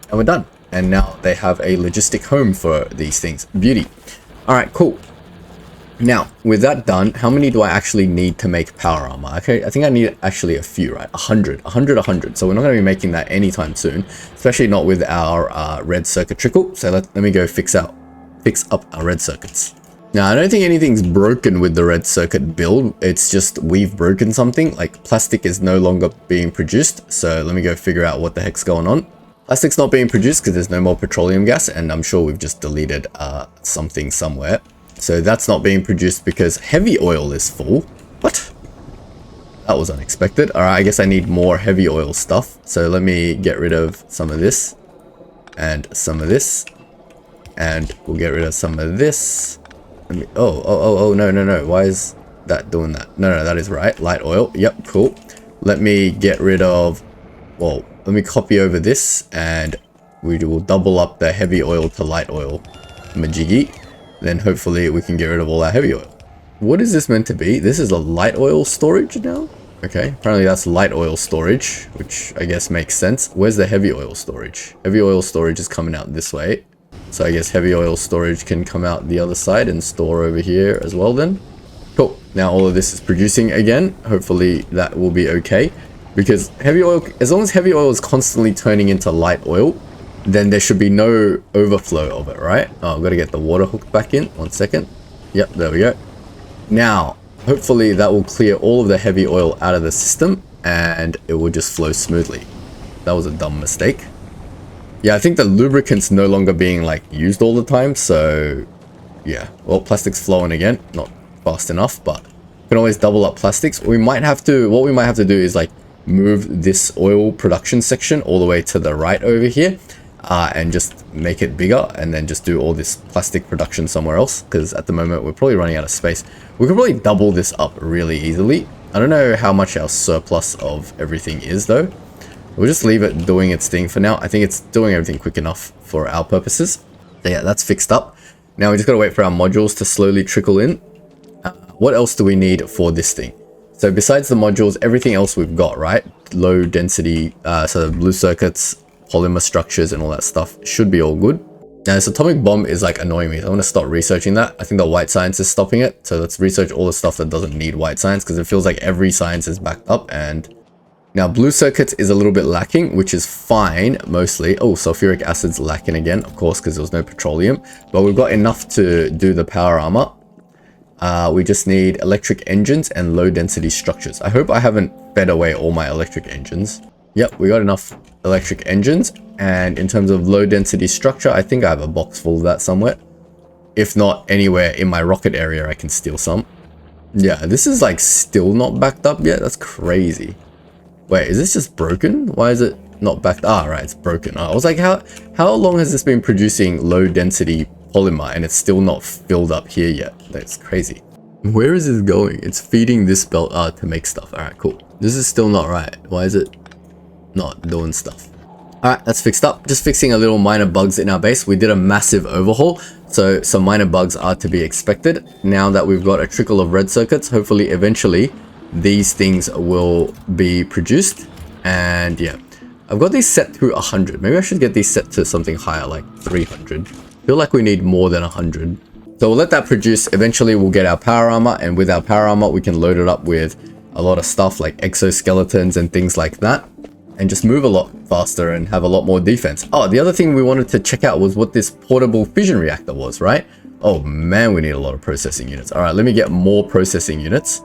And we're done. And now they have a logistic home for these things. Beauty. All right, cool. Now, with that done, how many do I actually need to make power armor? Okay, I think I need actually a few, right? 100. So we're not going to be making that anytime soon, especially not with our red circuit trickle. So let me go fix up our red circuits. Now, I don't think anything's broken with the red circuit build. It's just we've broken something, like plastic is no longer being produced. So let me go figure out what the heck's going on. Plastic's not being produced because there's no more petroleum gas, and I'm sure we've just deleted something somewhere. So that's not being produced because heavy oil is full. What? That was unexpected. All right, I guess I need more heavy oil stuff. So let me get rid of some of this and some of this, and we'll get rid of some of this. Let me, oh, no. Why is that doing that? No, that is right. Light oil. Yep, cool. Let me get rid of, well, let me copy over this, and we will double up the heavy oil to light oil majiggy. Then hopefully we can get rid of all our heavy oil. What is this meant to be? This is a light oil storage now? Okay, apparently that's light oil storage, which I guess makes sense. Where's the heavy oil storage? Heavy oil storage is coming out this way. So I guess heavy oil storage can come out the other side and store over here as well then. Cool. Now all of this is producing again. Hopefully that will be okay. Because heavy oil, as long as heavy oil is constantly turning into light oil, then there should be no overflow of it, right? Oh, I've got to get the water hooked back in. 1 second. Yep, there we go. Now, hopefully that will clear all of the heavy oil out of the system and it will just flow smoothly. That was a dumb mistake. Yeah, I think the lubricant's no longer being like used all the time. So yeah, well, plastic's flowing again. Not fast enough, but you can always double up plastics. What we might have to do is like move this oil production section all the way to the right over here. And just make it bigger and then just do all this plastic production somewhere else, because at the moment we're probably running out of space. We could probably double this up really easily. I don't know how much our surplus of everything is though. We'll just leave it doing its thing for now. I think it's doing everything quick enough for our purposes. So yeah, that's fixed up. Now we just gotta wait for our modules to slowly trickle in. What else do we need for this thing? So besides the modules, everything else we've got, right? Low density, so blue circuits, polymer structures and all that stuff should be all good. Now this atomic bomb is like annoying me. I want to stop researching that. I think the white science is stopping it. So let's research all the stuff that doesn't need white science, because it feels like every science is backed up. And now blue circuits is a little bit lacking, which is fine mostly. Oh, sulfuric acid's lacking again, of course, because there was no petroleum, but we've got enough to do the power armor. We just need electric engines and low density structures. I hope I haven't fed away all my electric engines. Yep, we got enough electric engines. And in terms of low density structure, I think I have a box full of that somewhere. If not anywhere in my rocket area, I can steal some. Yeah, this is like still not backed up yet. That's crazy. Wait, is this just broken? Why is it not backed? Ah, right, it's broken. I was like, how long has this been producing low density polymer and it's still not filled up here yet? That's crazy. Where is this going? It's feeding this belt to make stuff. All right, cool. This is still not right. Why is it not doing stuff? All right, that's fixed up. Just fixing a little minor bugs in our base. We did a massive overhaul, so some minor bugs are to be expected. Now that we've got a trickle of red circuits, hopefully eventually these things will be produced. And yeah, I've got these set to 100. Maybe I should get these set to something higher, like 300. I feel like we need more than 100. So we'll let that produce. Eventually we'll get our power armor, and with our power armor we can load it up with a lot of stuff like exoskeletons and things like that, and just move a lot faster and have a lot more defense. Oh, the other thing we wanted to check out was what this portable fission reactor was, right? Oh man, we need a lot of processing units. All right, let me get more processing units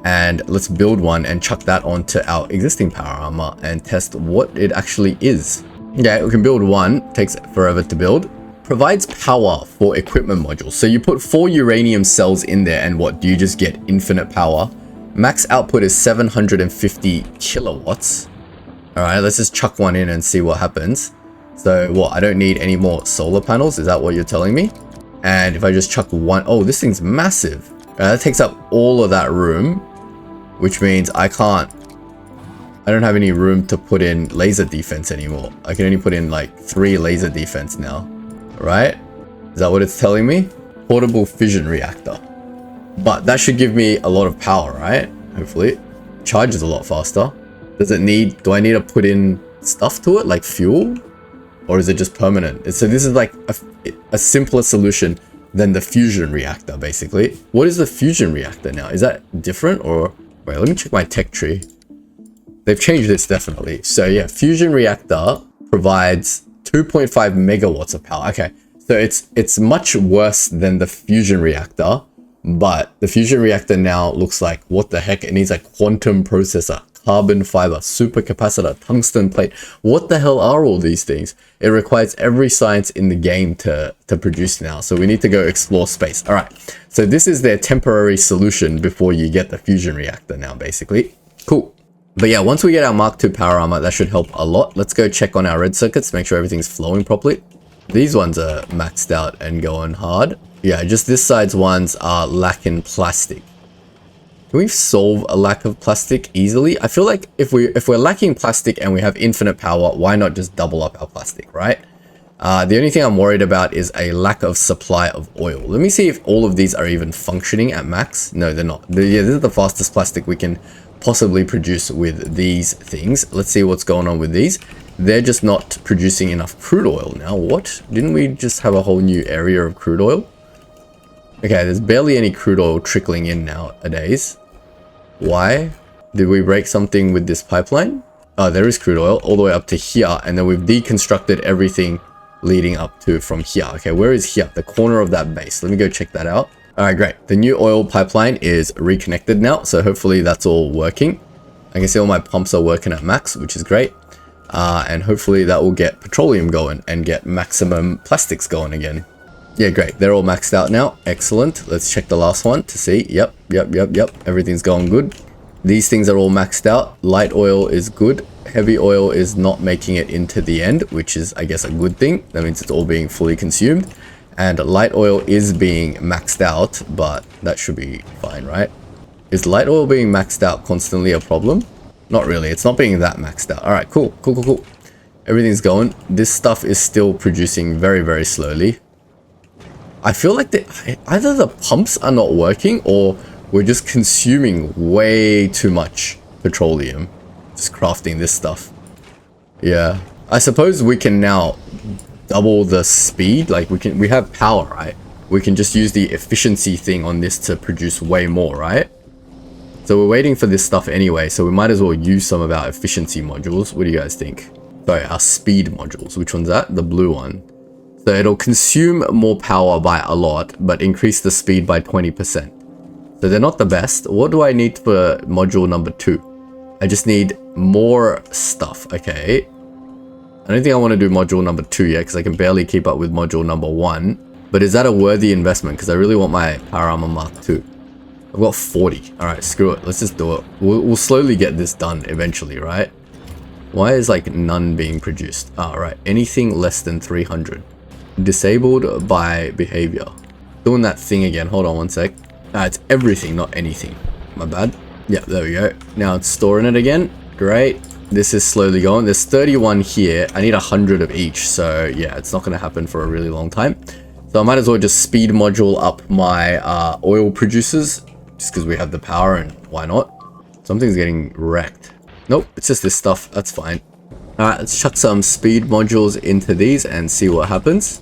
and let's build one and chuck that onto our existing power armor and test what it actually is. Yeah, we can build one, takes forever to build. Provides power for equipment modules. So you put 4 uranium cells in there and what, do you just get infinite power? Max output is 750 kilowatts. All right, let's just chuck one in and see what happens. So what, I don't need any more solar panels? Is that what you're telling me? And if I just chuck one, oh, this thing's massive. That takes up all of that room, which means I don't have any room to put in laser defense anymore. I can only put in like 3 laser defense now, right? Is that what it's telling me? Portable fission reactor. But that should give me a lot of power, right? Hopefully. Charges a lot faster. Do I need to put in stuff to it, like fuel? Or is it just permanent? So this is like a simpler solution than the fusion reactor, basically. What is the fusion reactor now? Is that different or... Wait, let me check my tech tree. They've changed this definitely. So yeah, fusion reactor provides 2.5 megawatts of power. Okay, so it's much worse than the fusion reactor, but the fusion reactor now looks like, what the heck? It needs a quantum processor, carbon fiber, supercapacitor, tungsten plate. What the hell are all these things? It requires every science in the game to produce now. So we need to go explore space. All right, so this is their temporary solution before you get the fusion reactor now, basically. Cool. But yeah, once we get our Mark II power armor, that should help a lot. Let's go check on our red circuits, make sure everything's flowing properly. These ones are maxed out and going hard. Yeah, just this side's ones are lacking plastic. Can we solve a lack of plastic easily? I feel like if we're lacking plastic and we have infinite power, why not just double up our plastic, right? The only thing I'm worried about is a lack of supply of oil. Let me see if all of these are even functioning at max. No, they're not. Yeah, this is the fastest plastic we can possibly produce with these things. Let's see what's going on with these. They're just not producing enough crude oil now. What? Didn't we just have a whole new area of crude oil? Okay, there's barely any crude oil trickling in nowadays. Why? Did we break something with this pipeline? Oh, there is crude oil all the way up to here, and then we've deconstructed everything leading up to from here. Okay, where is here? The corner of that base. Let me go check that out. All right, great. The new oil pipeline is reconnected now, so hopefully that's all working. I can see all my pumps are working at max, which is great. And hopefully that will get petroleum going and get maximum plastics going again. Yeah, great. They're all maxed out now. Excellent. Let's check the last one to see. Yep. Everything's going good. These things are all maxed out. Light oil is good. Heavy oil is not making it into the end, which is, I guess, a good thing. That means it's all being fully consumed. And light oil is being maxed out, but that should be fine, right? Is light oil being maxed out constantly a problem? Not really. It's not being that maxed out. All right, cool. Everything's going. This stuff is still producing very, very slowly. I feel like either the pumps are not working or we're just consuming way too much petroleum just crafting this stuff. Yeah, I suppose we can now double the speed. Like we have power, right? We can just use the efficiency thing on this to produce way more, right? So we're waiting for this stuff anyway, so we might as well use some of our efficiency modules. What do you guys think? Sorry, our speed modules. Which one's that? The blue one. So it'll consume more power by a lot, but increase the speed by 20%. So they're not the best. What do I need for module number 2? I just need more stuff. Okay. I don't think I want to do module number 2 yet because I can barely keep up with module number 1. But is that a worthy investment? Because I really want my Power Armor Mark II. I've got 40. Alright, screw it. Let's just do it. We'll slowly get this done eventually, right? Why is like none being produced? Alright, anything less than 300. Disabled by behavior. Doing that thing again. Hold on one sec. It's everything, not anything. My bad. Yeah, there we go. Now it's storing it again. Great. This is slowly going. There's 31 here. I need 100 of each. So yeah, it's not going to happen for a really long time. So I might as well just speed module up my oil producers. Just because we have the power and why not? Something's getting wrecked. Nope, it's just this stuff. That's fine. Alright, let's chuck some speed modules into these and see what happens.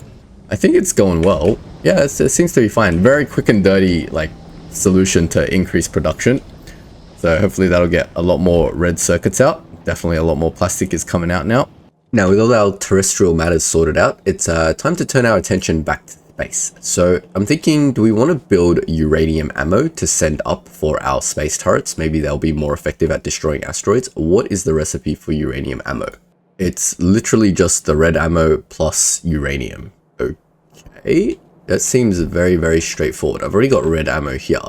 I think it's going well. Yeah, it seems to be fine. Very quick and dirty like solution to increase production. So hopefully that'll get a lot more red circuits out. Definitely a lot more plastic is coming out now. Now with all our terrestrial matters sorted out, it's time to turn our attention back to space. So I'm thinking, do we want to build uranium ammo to send up for our space turrets? Maybe they'll be more effective at destroying asteroids. What is the recipe for uranium ammo? It's literally just the red ammo plus uranium. Okay, that seems very, very straightforward. I've already got red ammo here.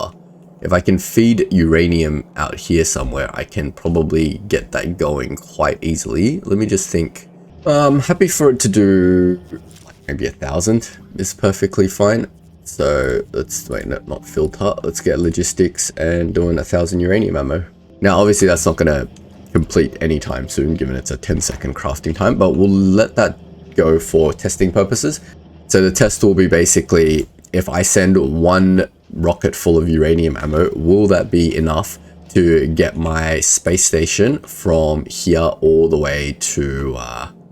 If I can feed uranium out here somewhere, I can probably get that going quite easily. Let me just think. I'm happy for it to do like maybe 1,000 is perfectly fine. So let's wait, no, not filter. Let's get logistics and doing 1,000 uranium ammo. Now, obviously that's not going to complete anytime soon, given it's a 10-second crafting time, but we'll let that go for testing purposes. So the test will be basically, if I send one rocket full of uranium ammo, will that be enough to get my space station from here all the way to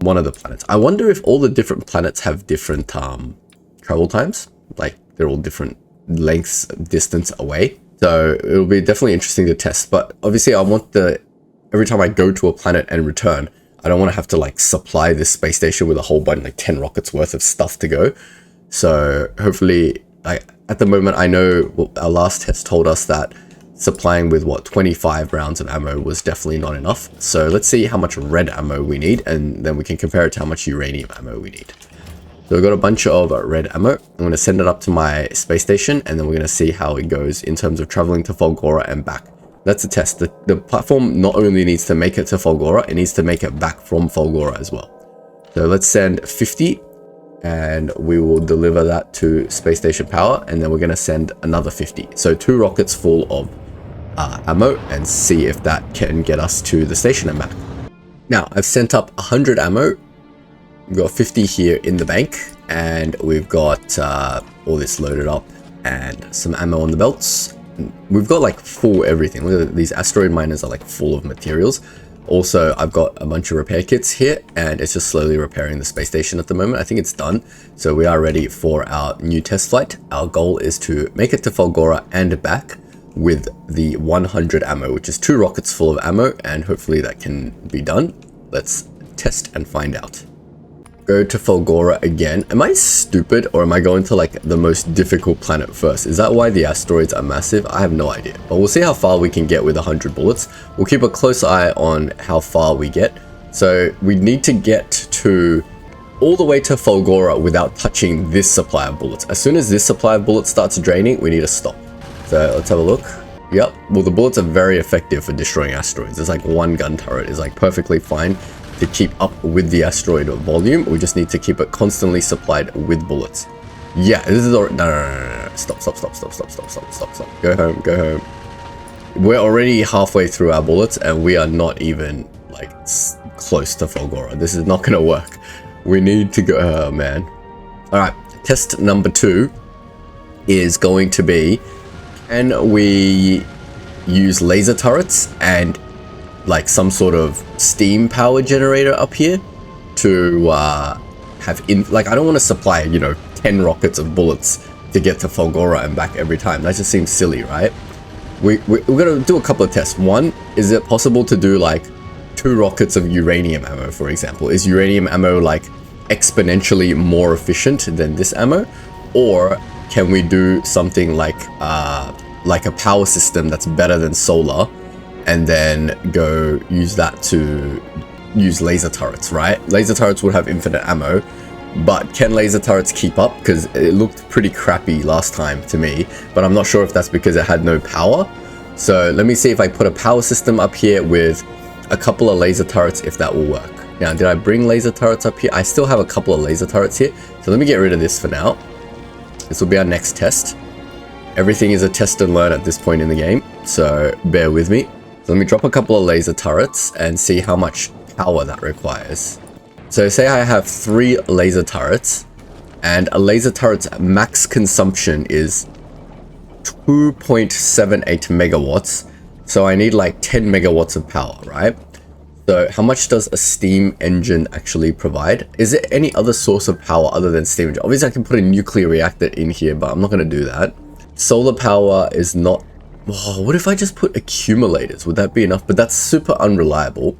one of the planets? I wonder if all the different planets have different travel times. Like, they're all different lengths, distance away. So it'll be definitely interesting to test. But obviously I want every time I go to a planet and return, I don't want to have to like supply this space station with a whole bunch, like 10 rockets worth of stuff to go. So hopefully, at the moment, I know our last test told us that supplying with 25 rounds of ammo was definitely not enough. So let's see how much red ammo we need, and then we can compare it to how much uranium ammo we need. So we've got a bunch of red ammo. I'm going to send it up to my space station, and then we're going to see how it goes in terms of traveling to Fulgora and back. That's a test. The platform not only needs to make it to Fulgora, it needs to make it back from Fulgora as well. So let's send 50, and we will deliver that to space station power, and then we're going to send another 50. So 2 rockets full of ammo, and see if that can get us to the station and back. Now, I've sent up 100 ammo. We've got 50 here in the bank, and we've got all this loaded up and some ammo on the belts. We've got like full everything. Look at these asteroid miners are like full of materials. Also, I've got a bunch of repair kits here, and it's just slowly repairing the space station at the moment. I think it's done. So we are ready for our new test flight. Our goal is to make it to Fulgora and back with the 100 ammo, which is 2 rockets full of ammo, and hopefully that can be done. Let's test and find out. Go to Fulgora again. Am I stupid, or am I going to like the most difficult planet first? Is that why the asteroids are massive? I have no idea, but we'll see how far we can get with 100 bullets. We'll keep a close eye on how far we get. So we need to get to all the way to Fulgora without touching this supply of bullets. As soon as this supply of bullets starts draining, we need to stop. So let's have a look. Yep, well, the bullets are very effective for destroying asteroids. There's like 1 gun turret is like perfectly fine to keep up with the asteroid volume. We just need to keep it constantly supplied with bullets. Yeah, this is already, no. Stop. Go home. We're already halfway through our bullets, and we are not even like close to Fulgora. This is not gonna work. We need to go, oh man. All right, test number 2 is going to be, can we use laser turrets and like some sort of steam power generator up here to have like, I don't want to supply, you know, 10 rockets of bullets to get to Fulgora and back every time. That just seems silly, right? We're gonna do a couple of tests. One, is it possible to do like 2 rockets of uranium ammo, for example? Is uranium ammo like exponentially more efficient than this ammo? Or can we do something like a power system that's better than solar, and then go use that to use laser turrets, right? Laser turrets would have infinite ammo, but can laser turrets keep up? Because it looked pretty crappy last time to me, but I'm not sure if that's because it had no power. So let me see if I put a power system up here with a couple of laser turrets, if that will work. Now, did I bring laser turrets up here? I still have a couple of laser turrets here. So let me get rid of this for now. This will be our next test. Everything is a test and learn at this point in the game, so bear with me. So let me drop a couple of laser turrets and see how much power that requires. So say I have 3 laser turrets, and a laser turret's max consumption is 2.78 megawatts. So I need like 10 megawatts of power, right? So how much does a steam engine actually provide? Is there any other source of power other than steam engine? Obviously I can put a nuclear reactor in here, but I'm not going to do that. Solar power is not... Oh, what if I just put accumulators? Would that be enough? But that's super unreliable.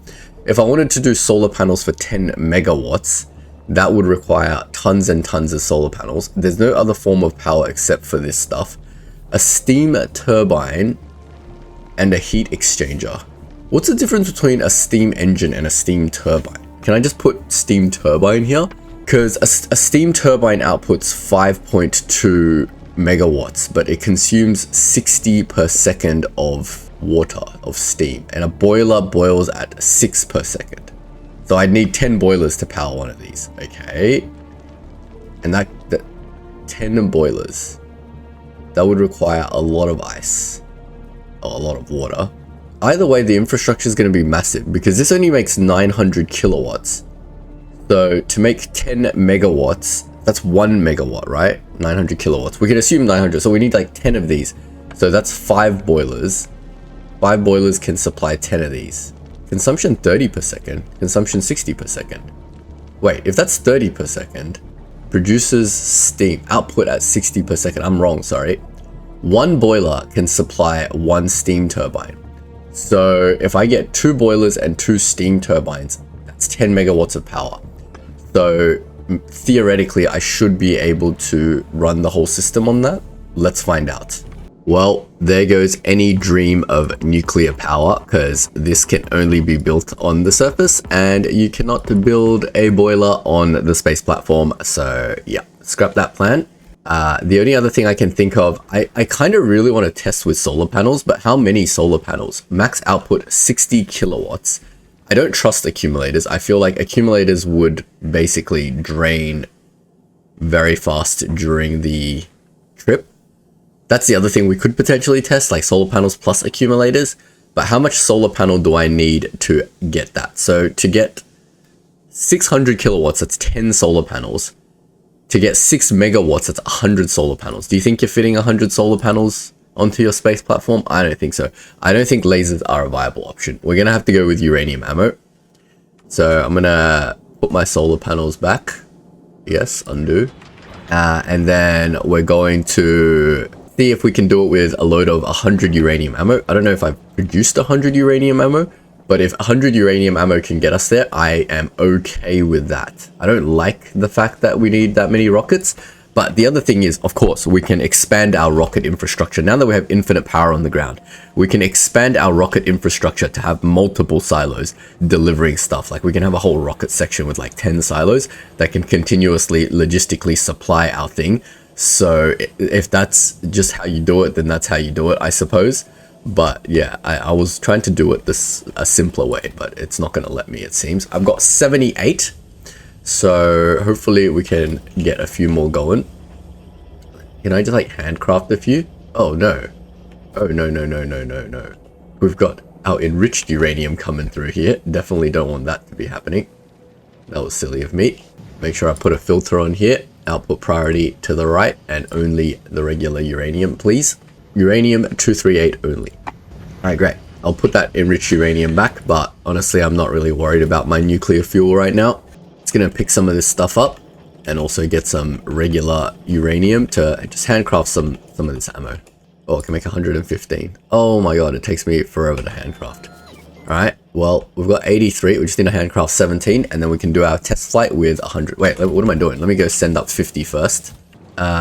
If I wanted to do solar panels for 10 megawatts, that would require tons and tons of solar panels. There's no other form of power except for this stuff. A steam turbine and a heat exchanger. What's the difference between a steam engine and a steam turbine? Can I just put steam turbine here? Because a steam turbine outputs 5.2 megawatts, but it consumes 60 per second of water, of steam, and a boiler boils at 6 per second. So I'd need 10 boilers to power one of these. Okay, and that 10 boilers, that would require a lot of ice, or a lot of water. Either way, the infrastructure is going to be massive, because this only makes 900 kilowatts. So to make 10 megawatts, that's 1 megawatt, right? 900 kilowatts. We can assume 900, so we need like 10 of these. So that's 5 boilers. 5 boilers can supply 10 of these. Consumption 30 per second. Consumption 60 per second. Wait, if that's 30 per second, produces steam output at 60 per second. I'm wrong, sorry. One boiler can supply one steam turbine. So if I get 2 boilers and 2 steam turbines, that's 10 megawatts of power. So theoretically, I should be able to run the whole system on that. Let's find out. Well, there goes any dream of nuclear power, because this can only be built on the surface and you cannot build a boiler on the space platform. So yeah, scrap that plan. The only other thing I can think of, I kind of really want to test with solar panels, but how many solar panels? Max output 60 kilowatts. I don't trust accumulators. I feel like accumulators would basically drain very fast during the trip. That's the other thing we could potentially test, like solar panels plus accumulators. But how much solar panel do I need to get that? So to get 600 kilowatts, that's 10 solar panels. To get 6 megawatts, that's 100 solar panels. Do you think you're fitting 100 solar panels onto your space platform? I don't think so. I don't think lasers are a viable option. We're going to have to go with uranium ammo. So I'm going to put my solar panels back. Yes, undo. And then we're going to see if we can do it with a load of 100 uranium ammo. I don't know if I've produced 100 uranium ammo, but if 100 uranium ammo can get us there, I am okay with that. I don't like the fact that we need that many rockets, but the other thing is, of course, we can expand our rocket infrastructure. Now that we have infinite power on the ground, we can expand our rocket infrastructure to have multiple silos delivering stuff. Like we can have a whole rocket section with like 10 silos that can continuously logistically supply our thing. So if that's just how you do it, then that's how you do it, I suppose. But yeah, I was trying to do it a simpler way, but it's not going to let me, it seems. I've got 78. So hopefully we can get a few more going. Can I just like handcraft a few? Oh no. Oh no. We've got our enriched uranium coming through here. Definitely don't want that to be happening. That was silly of me. Make sure I put a filter on here. Output priority to the right and only the regular uranium, please. Uranium 238 only. Alright, great. I'll put that enriched uranium back, but honestly, I'm not really worried about my nuclear fuel right now. It's gonna pick some of this stuff up and also get some regular uranium to just handcraft some of this ammo. Oh, I can make 115. Oh my god, it takes me forever to handcraft. Alright, well, we've got 83. We just need to handcraft 17, and then we can do our test flight with 100. Wait, what am I doing? Let me go send up 50 first.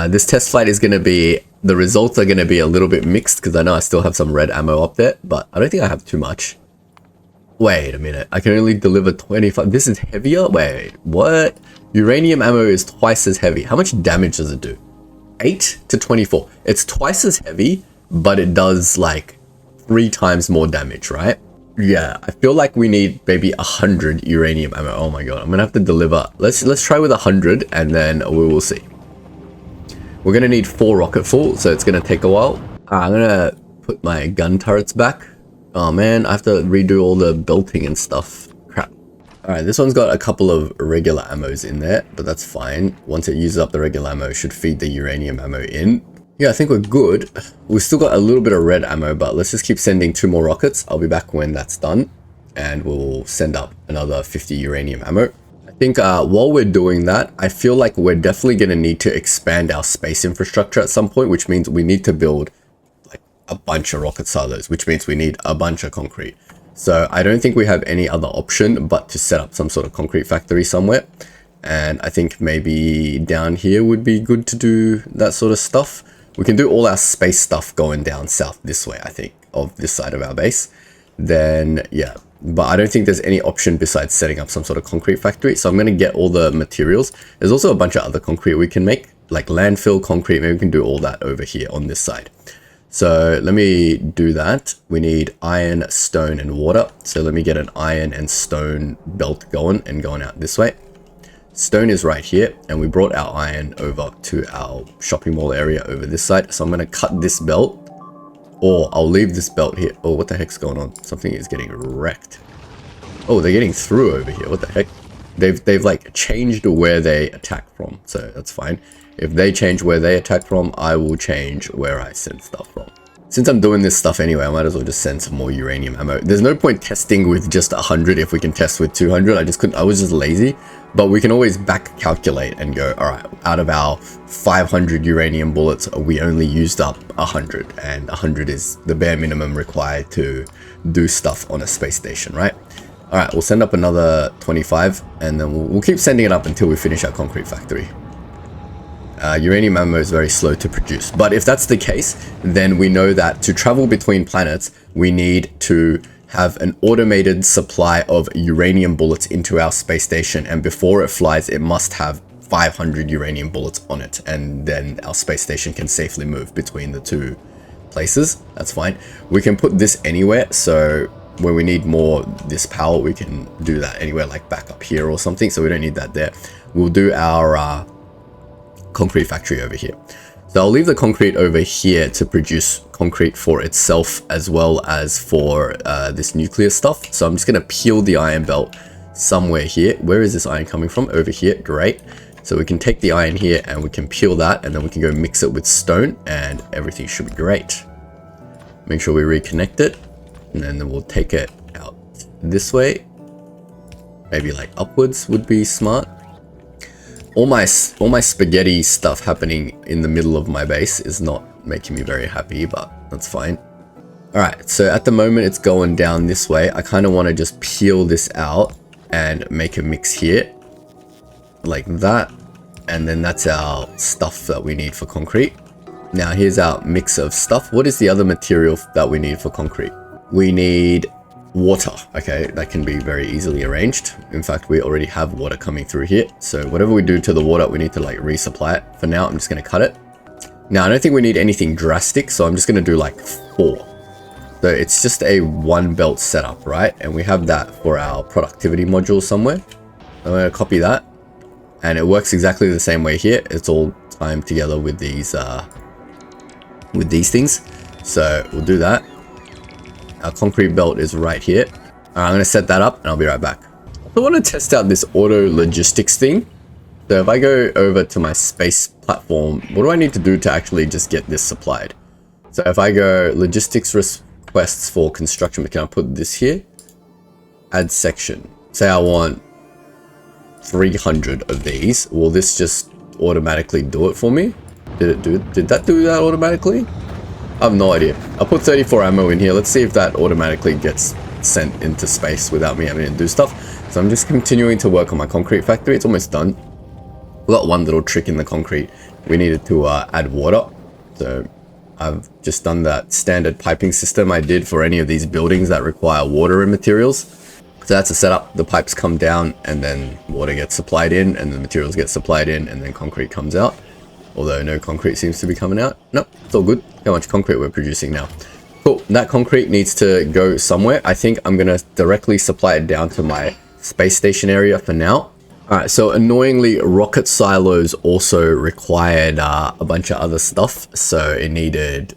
This test flight is going to be, the results are going to be a little bit mixed, because I know I still have some red ammo up there, but I don't think I have too much. Wait a minute, I can only deliver 25. This is heavier? Wait, what? Uranium ammo is twice as heavy. How much damage does it do? 8 to 24. It's twice as heavy, but it does like 3 times more damage, right? Yeah, I feel like we need maybe 100 uranium ammo. Oh my god, I'm gonna have to deliver. Let's try with 100 and then we will see. We're gonna need 4 rocket full, so it's gonna take a while. I'm gonna put my gun turrets back. Oh man, I have to redo all the belting and stuff. Crap. Alright, this one's got a couple of regular ammos in there, but that's fine. Once it uses up the regular ammo, it should feed the uranium ammo in. Yeah, I think we're good. We've still got a little bit of red ammo, but let's just keep sending 2 more rockets. I'll be back when that's done, and we'll send up another 50 uranium ammo. I think while we're doing that, I feel like we're definitely going to need to expand our space infrastructure at some point, which means we need to build like a bunch of rocket silos, which means we need a bunch of concrete. So I don't think we have any other option but to set up some sort of concrete factory somewhere. And I think maybe down here would be good to do that sort of stuff. We can do all our space stuff going down south this way, I think, of this side of our base. Then, yeah. But I don't think there's any option besides setting up some sort of concrete factory. So I'm going to get all the materials. There's also a bunch of other concrete we can make, like landfill concrete. Maybe we can do all that over here on this side. So let me do that. We need iron, stone, and water. So let me get an iron and stone belt going and going out this way. Stone is right here, and we brought our iron over to our shopping mall area over this side. So I'm going to cut this belt, or I'll leave this belt here. Oh, what the heck's going on? Something is getting wrecked. Oh, they're getting through over here. What the heck? They've like changed where they attack from, so that's fine. If they change where they attack from, I will change where I send stuff from. Since I'm doing this stuff anyway, I might as well just send some more uranium ammo. There's no point testing with just 100 if we can test with 200. I was just lazy. But we can always back calculate and go, all right, out of our 500 uranium bullets, we only used up 100. And 100 is the bare minimum required to do stuff on a space station, right? All right, we'll send up another 25, and then we'll keep sending it up until we finish our concrete factory. Uranium ammo is very slow to produce. But if that's the case, then we know that to travel between planets, we need to have an automated supply of uranium bullets into our space station, and before it flies it must have 500 uranium bullets on it, and then our space station can safely move between the two places. That's fine. We can put this anywhere, so when we need more this power we can do that anywhere, like back up here or something, so we don't need that there. We'll do our concrete factory over here. So I'll leave the concrete over here to produce concrete for itself as well as for this nuclear stuff. So I'm just going to peel the iron belt somewhere here. Where is this iron coming from? Over here. Great. So we can take the iron here and we can peel that, and then we can go mix it with stone and everything should be great. Make sure we reconnect it, and then we'll take it out this way. Maybe like upwards would be smart. All my spaghetti stuff happening in the middle of my base is not making me very happy, but that's fine. Alright, so at the moment it's going down this way. I kind of want to just peel this out and make a mix here. Like that. And then that's our stuff that we need for concrete. Now here's our mix of stuff. What is the other material that we need for concrete? We need water. Okay, that can be very easily arranged. In fact, we already have water coming through here. So whatever we do to the water, we need to like resupply it. For now, I'm just going to cut it. Now, I don't think we need anything drastic, so I'm just going to do like 4. So it's just a 1 belt setup, right? And we have that for our productivity module somewhere. I'm going to copy that. And it works exactly the same way here. It's all timed together with these things. So we'll do that. Our concrete belt is right here. I'm going to set that up and I'll be right back. I want to test out this auto logistics thing. So if I go over to my space platform, what do I need to do to actually just get this supplied? So if I go logistics requests for construction, can I put this here? Add section. Say I want 300 of these. Will this just automatically do it for me? Did that do that automatically? I have no idea. I'll put 34 ammo in here. Let's see if that automatically gets sent into space without me having to do stuff. So I'm just continuing to work on my concrete factory. It's almost done. We got one little trick in the concrete. We needed to add water. So I've just done that standard piping system I did for any of these buildings that require water and materials. So that's a setup. The pipes come down and then water gets supplied in and the materials get supplied in and then concrete comes out. Although no concrete seems to be coming out. Nope, it's all good. How much concrete we're producing now. Cool, that concrete needs to go somewhere. I think I'm going to directly supply it down to my space station area for now. Alright, so annoyingly, rocket silos also required a bunch of other stuff. So it needed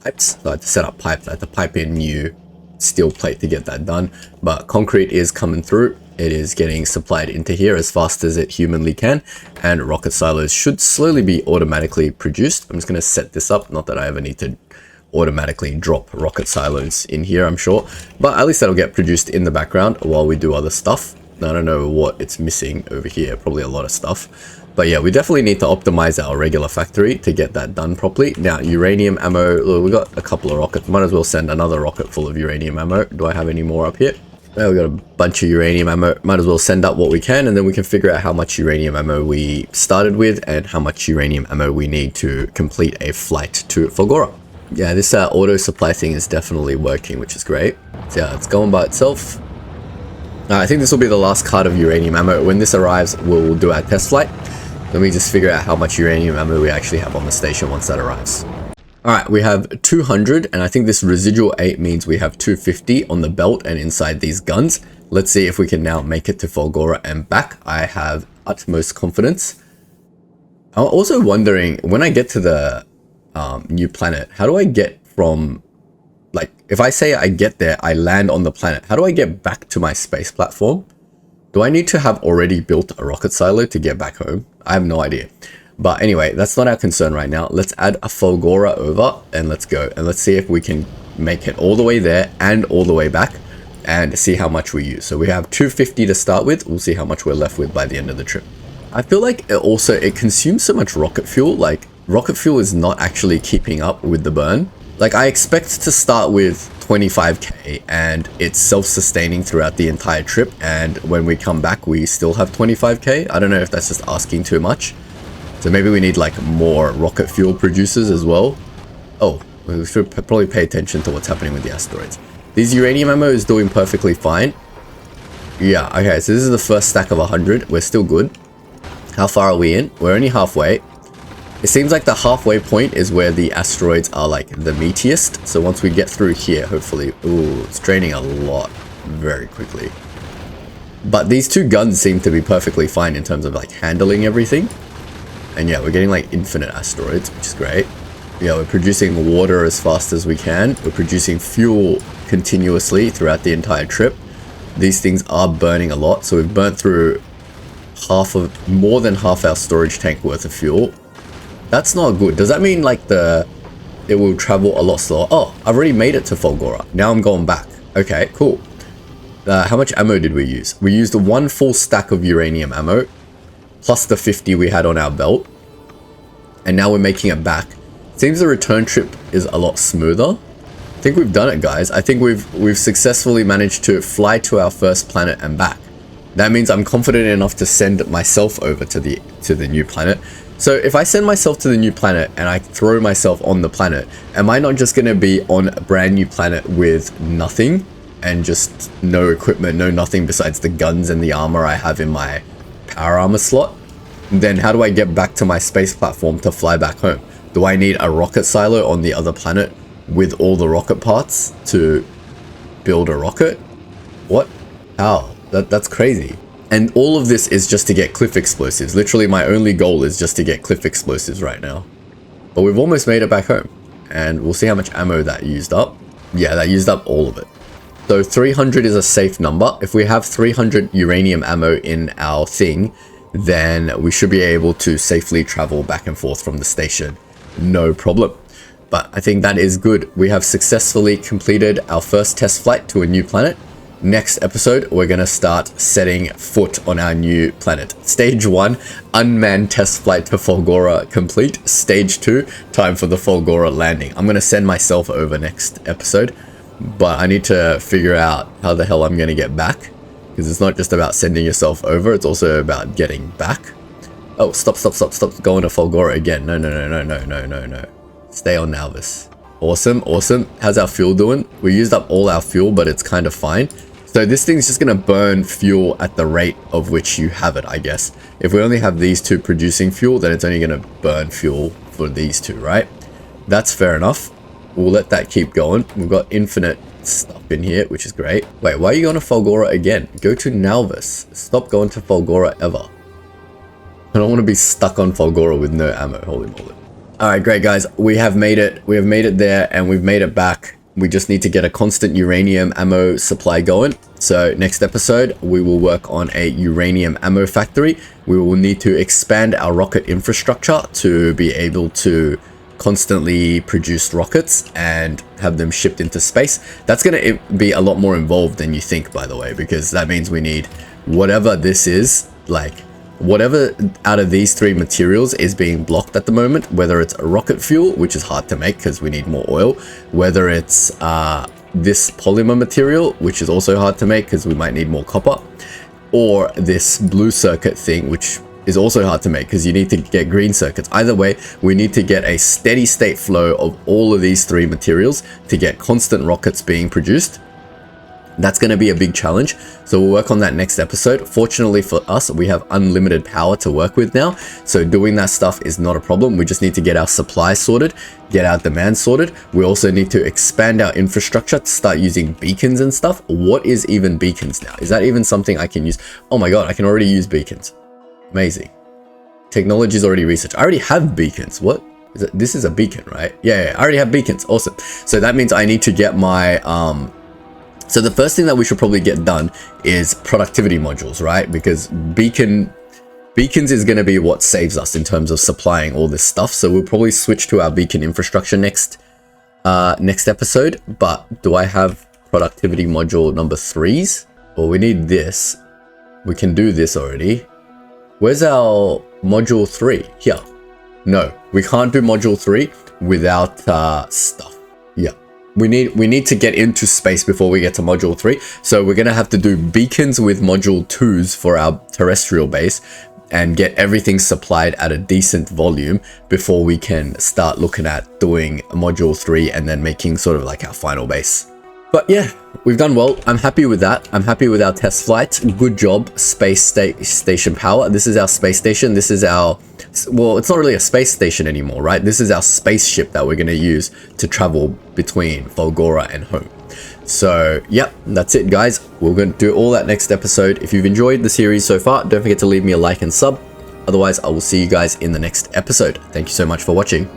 pipes. So I had to set up pipes. I had to pipe in new steel plate to get that done. But concrete is coming through. It is getting supplied into here as fast as it humanly can, and rocket silos should slowly be automatically produced. I'm just going to set this up, not that I ever need to automatically drop rocket silos in here, I'm sure, but at least that'll get produced in the background while we do other stuff. I don't know what it's missing over here, probably a lot of stuff, but yeah, we definitely need to optimize our regular factory to get that done properly. Now, uranium ammo, we got a couple of rockets, might as well send another rocket full of uranium ammo. Do I have any more up here? Well, we got a bunch of uranium ammo. Might as well send up what we can, and then we can figure out how much uranium ammo we started with and how much uranium ammo we need to complete a flight to Fulgora. Yeah, this auto supply thing is definitely working, which is great. So yeah, it's going by itself. I think this will be the last card of uranium ammo. When this arrives, we'll do our test flight. Let me just figure out how much uranium ammo we actually have on the station once that arrives. Alright, we have 200, and I think this residual 8 means we have 250 on the belt and inside these guns. Let's see if we can now make it to Fulgora and back. I have utmost confidence. I'm also wondering, when I get to the new planet, how do I get from, like, if I say I get there, I land on the planet, how do I get back to my space platform? Do I need to have already built a rocket silo to get back home? I have no idea. But anyway, that's not our concern right now. Let's add a Fulgora over and let's go. And let's see if we can make it all the way there and all the way back and see how much we use. So we have 250 to start with. We'll see how much we're left with by the end of the trip. I feel like it consumes so much rocket fuel. Like rocket fuel is not actually keeping up with the burn. Like I expect to start with 25k and it's self-sustaining throughout the entire trip. And when we come back, we still have 25k. I don't know if that's just asking too much. So maybe we need like more rocket fuel producers as well. Oh, we should probably pay attention to what's happening with the asteroids. These uranium ammo is doing perfectly fine. Yeah, okay, so this is the first stack of 100. We're still good. How far are we in? We're only halfway. It seems like the halfway point is where the asteroids are like the meatiest. So once we get through here, hopefully... Ooh, it's draining a lot very quickly. But these two guns seem to be perfectly fine in terms of like handling everything. And yeah, we're getting like infinite asteroids, which is great. Yeah, we're producing water as fast as we can. We're producing fuel continuously throughout the entire trip. These things are burning a lot. So we've burnt through more than half our storage tank worth of fuel. That's not good. Does that mean like it will travel a lot slower? Oh, I've already made it to Fulgora. Now I'm going back. Okay, cool. How much ammo did we use? We used one full stack of uranium ammo, plus the 50 we had on our belt. And now we're making it back. Seems the return trip is a lot smoother. I think we've done it, guys. I think we've successfully managed to fly to our first planet and back. That means I'm confident enough to send myself over to the new planet. So if I send myself to the new planet and I throw myself on the planet, am I not just going to be on a brand new planet with nothing and just no equipment, no nothing besides the guns and the armor I have in my power armor slot? Then how do I get back to my space platform to fly back home? Do I need a rocket silo on the other planet with all the rocket parts to build a rocket? What? How? That's crazy. And all of this is just to get cliff explosives. Literally my only goal is just to get cliff explosives right now. But we've almost made it back home. And we'll see how much ammo that used up. Yeah, that used up all of it. So 300 is a safe number. If we have 300 uranium ammo in our thing, then we should be able to safely travel back and forth from the station. No problem. But I think that is good. We have successfully completed our first test flight to a new planet. Next episode, we're going to start setting foot on our new planet. Stage 1, unmanned test flight to Fulgora complete. Stage 2, time for the Fulgora landing. I'm going to send myself over next episode, but I need to figure out how the hell I'm going to get back, because it's not just about sending yourself over, it's also about getting back. Oh, stop going to Fulgora again. No. Stay on Nalvis. Awesome. How's our fuel doing? We used up all our fuel, but it's kind of fine. So this thing's just going to burn fuel at the rate of which you have it, I guess. If we only have these two producing fuel, then it's only going to burn fuel for these two, right? That's fair enough. We'll let that keep going. We've got infinite stuff in here, which is great. Wait, why are you going to Fulgora again? Go to Nalvis. Stop going to Fulgora ever. I don't want to be stuck on Fulgora with no ammo. Holy moly. Alright, great guys. We have made it. We have made it there and we've made it back. We just need to get a constant uranium ammo supply going. So next episode, we will work on a uranium ammo factory. We will need to expand our rocket infrastructure to be able to constantly produce rockets and have them shipped into space. That's going to be a lot more involved than you think, by the way, because that means we need whatever this is, like whatever out of these three materials is being blocked at the moment, whether it's a rocket fuel, which is hard to make because we need more oil, whether it's this polymer material, which is also hard to make because we might need more copper, or this blue circuit thing, which is also hard to make because you need to get green circuits. Either way, we need to get a steady state flow of all of these three materials to get constant rockets being produced. That's going to be a big challenge, so we'll work on that next episode. Fortunately for us, we have unlimited power to work with now, so doing that stuff is not a problem. We just need to get our supply sorted, get our demand sorted. We also need to expand our infrastructure to start using beacons and stuff. What is even beacons now? Is that even something I can use? Oh my god, I can already use beacons. Amazing. Technology is already researched. I already have beacons. What? This is a beacon, right? Yeah, I already have beacons. Awesome. So that means I need to get my so the first thing that we should probably get done is productivity modules, right? Because beacon Beacons is going to be what saves us in terms of supplying all this stuff. So we'll probably switch to our beacon infrastructure next episode. But do I have productivity module number 3s? Well, we need this. We can do this already. Where's our module 3? Here. No, we can't do module 3 without stuff. Yeah. We need to get into space before we get to module 3. So we're going to have to do beacons with module 2s for our terrestrial base and get everything supplied at a decent volume before we can start looking at doing module 3 and then making sort of like our final base. But yeah, we've done well. I'm happy with that. I'm happy with our test flight. Good job, space station power. This is our space station. This is our, well, it's not really a space station anymore, right? This is our spaceship that we're going to use to travel between Fulgora and home. So yep, that's it guys. We're going to do all that next episode. If you've enjoyed the series so far, don't forget to leave me a like and sub. Otherwise, I will see you guys in the next episode. Thank you so much for watching.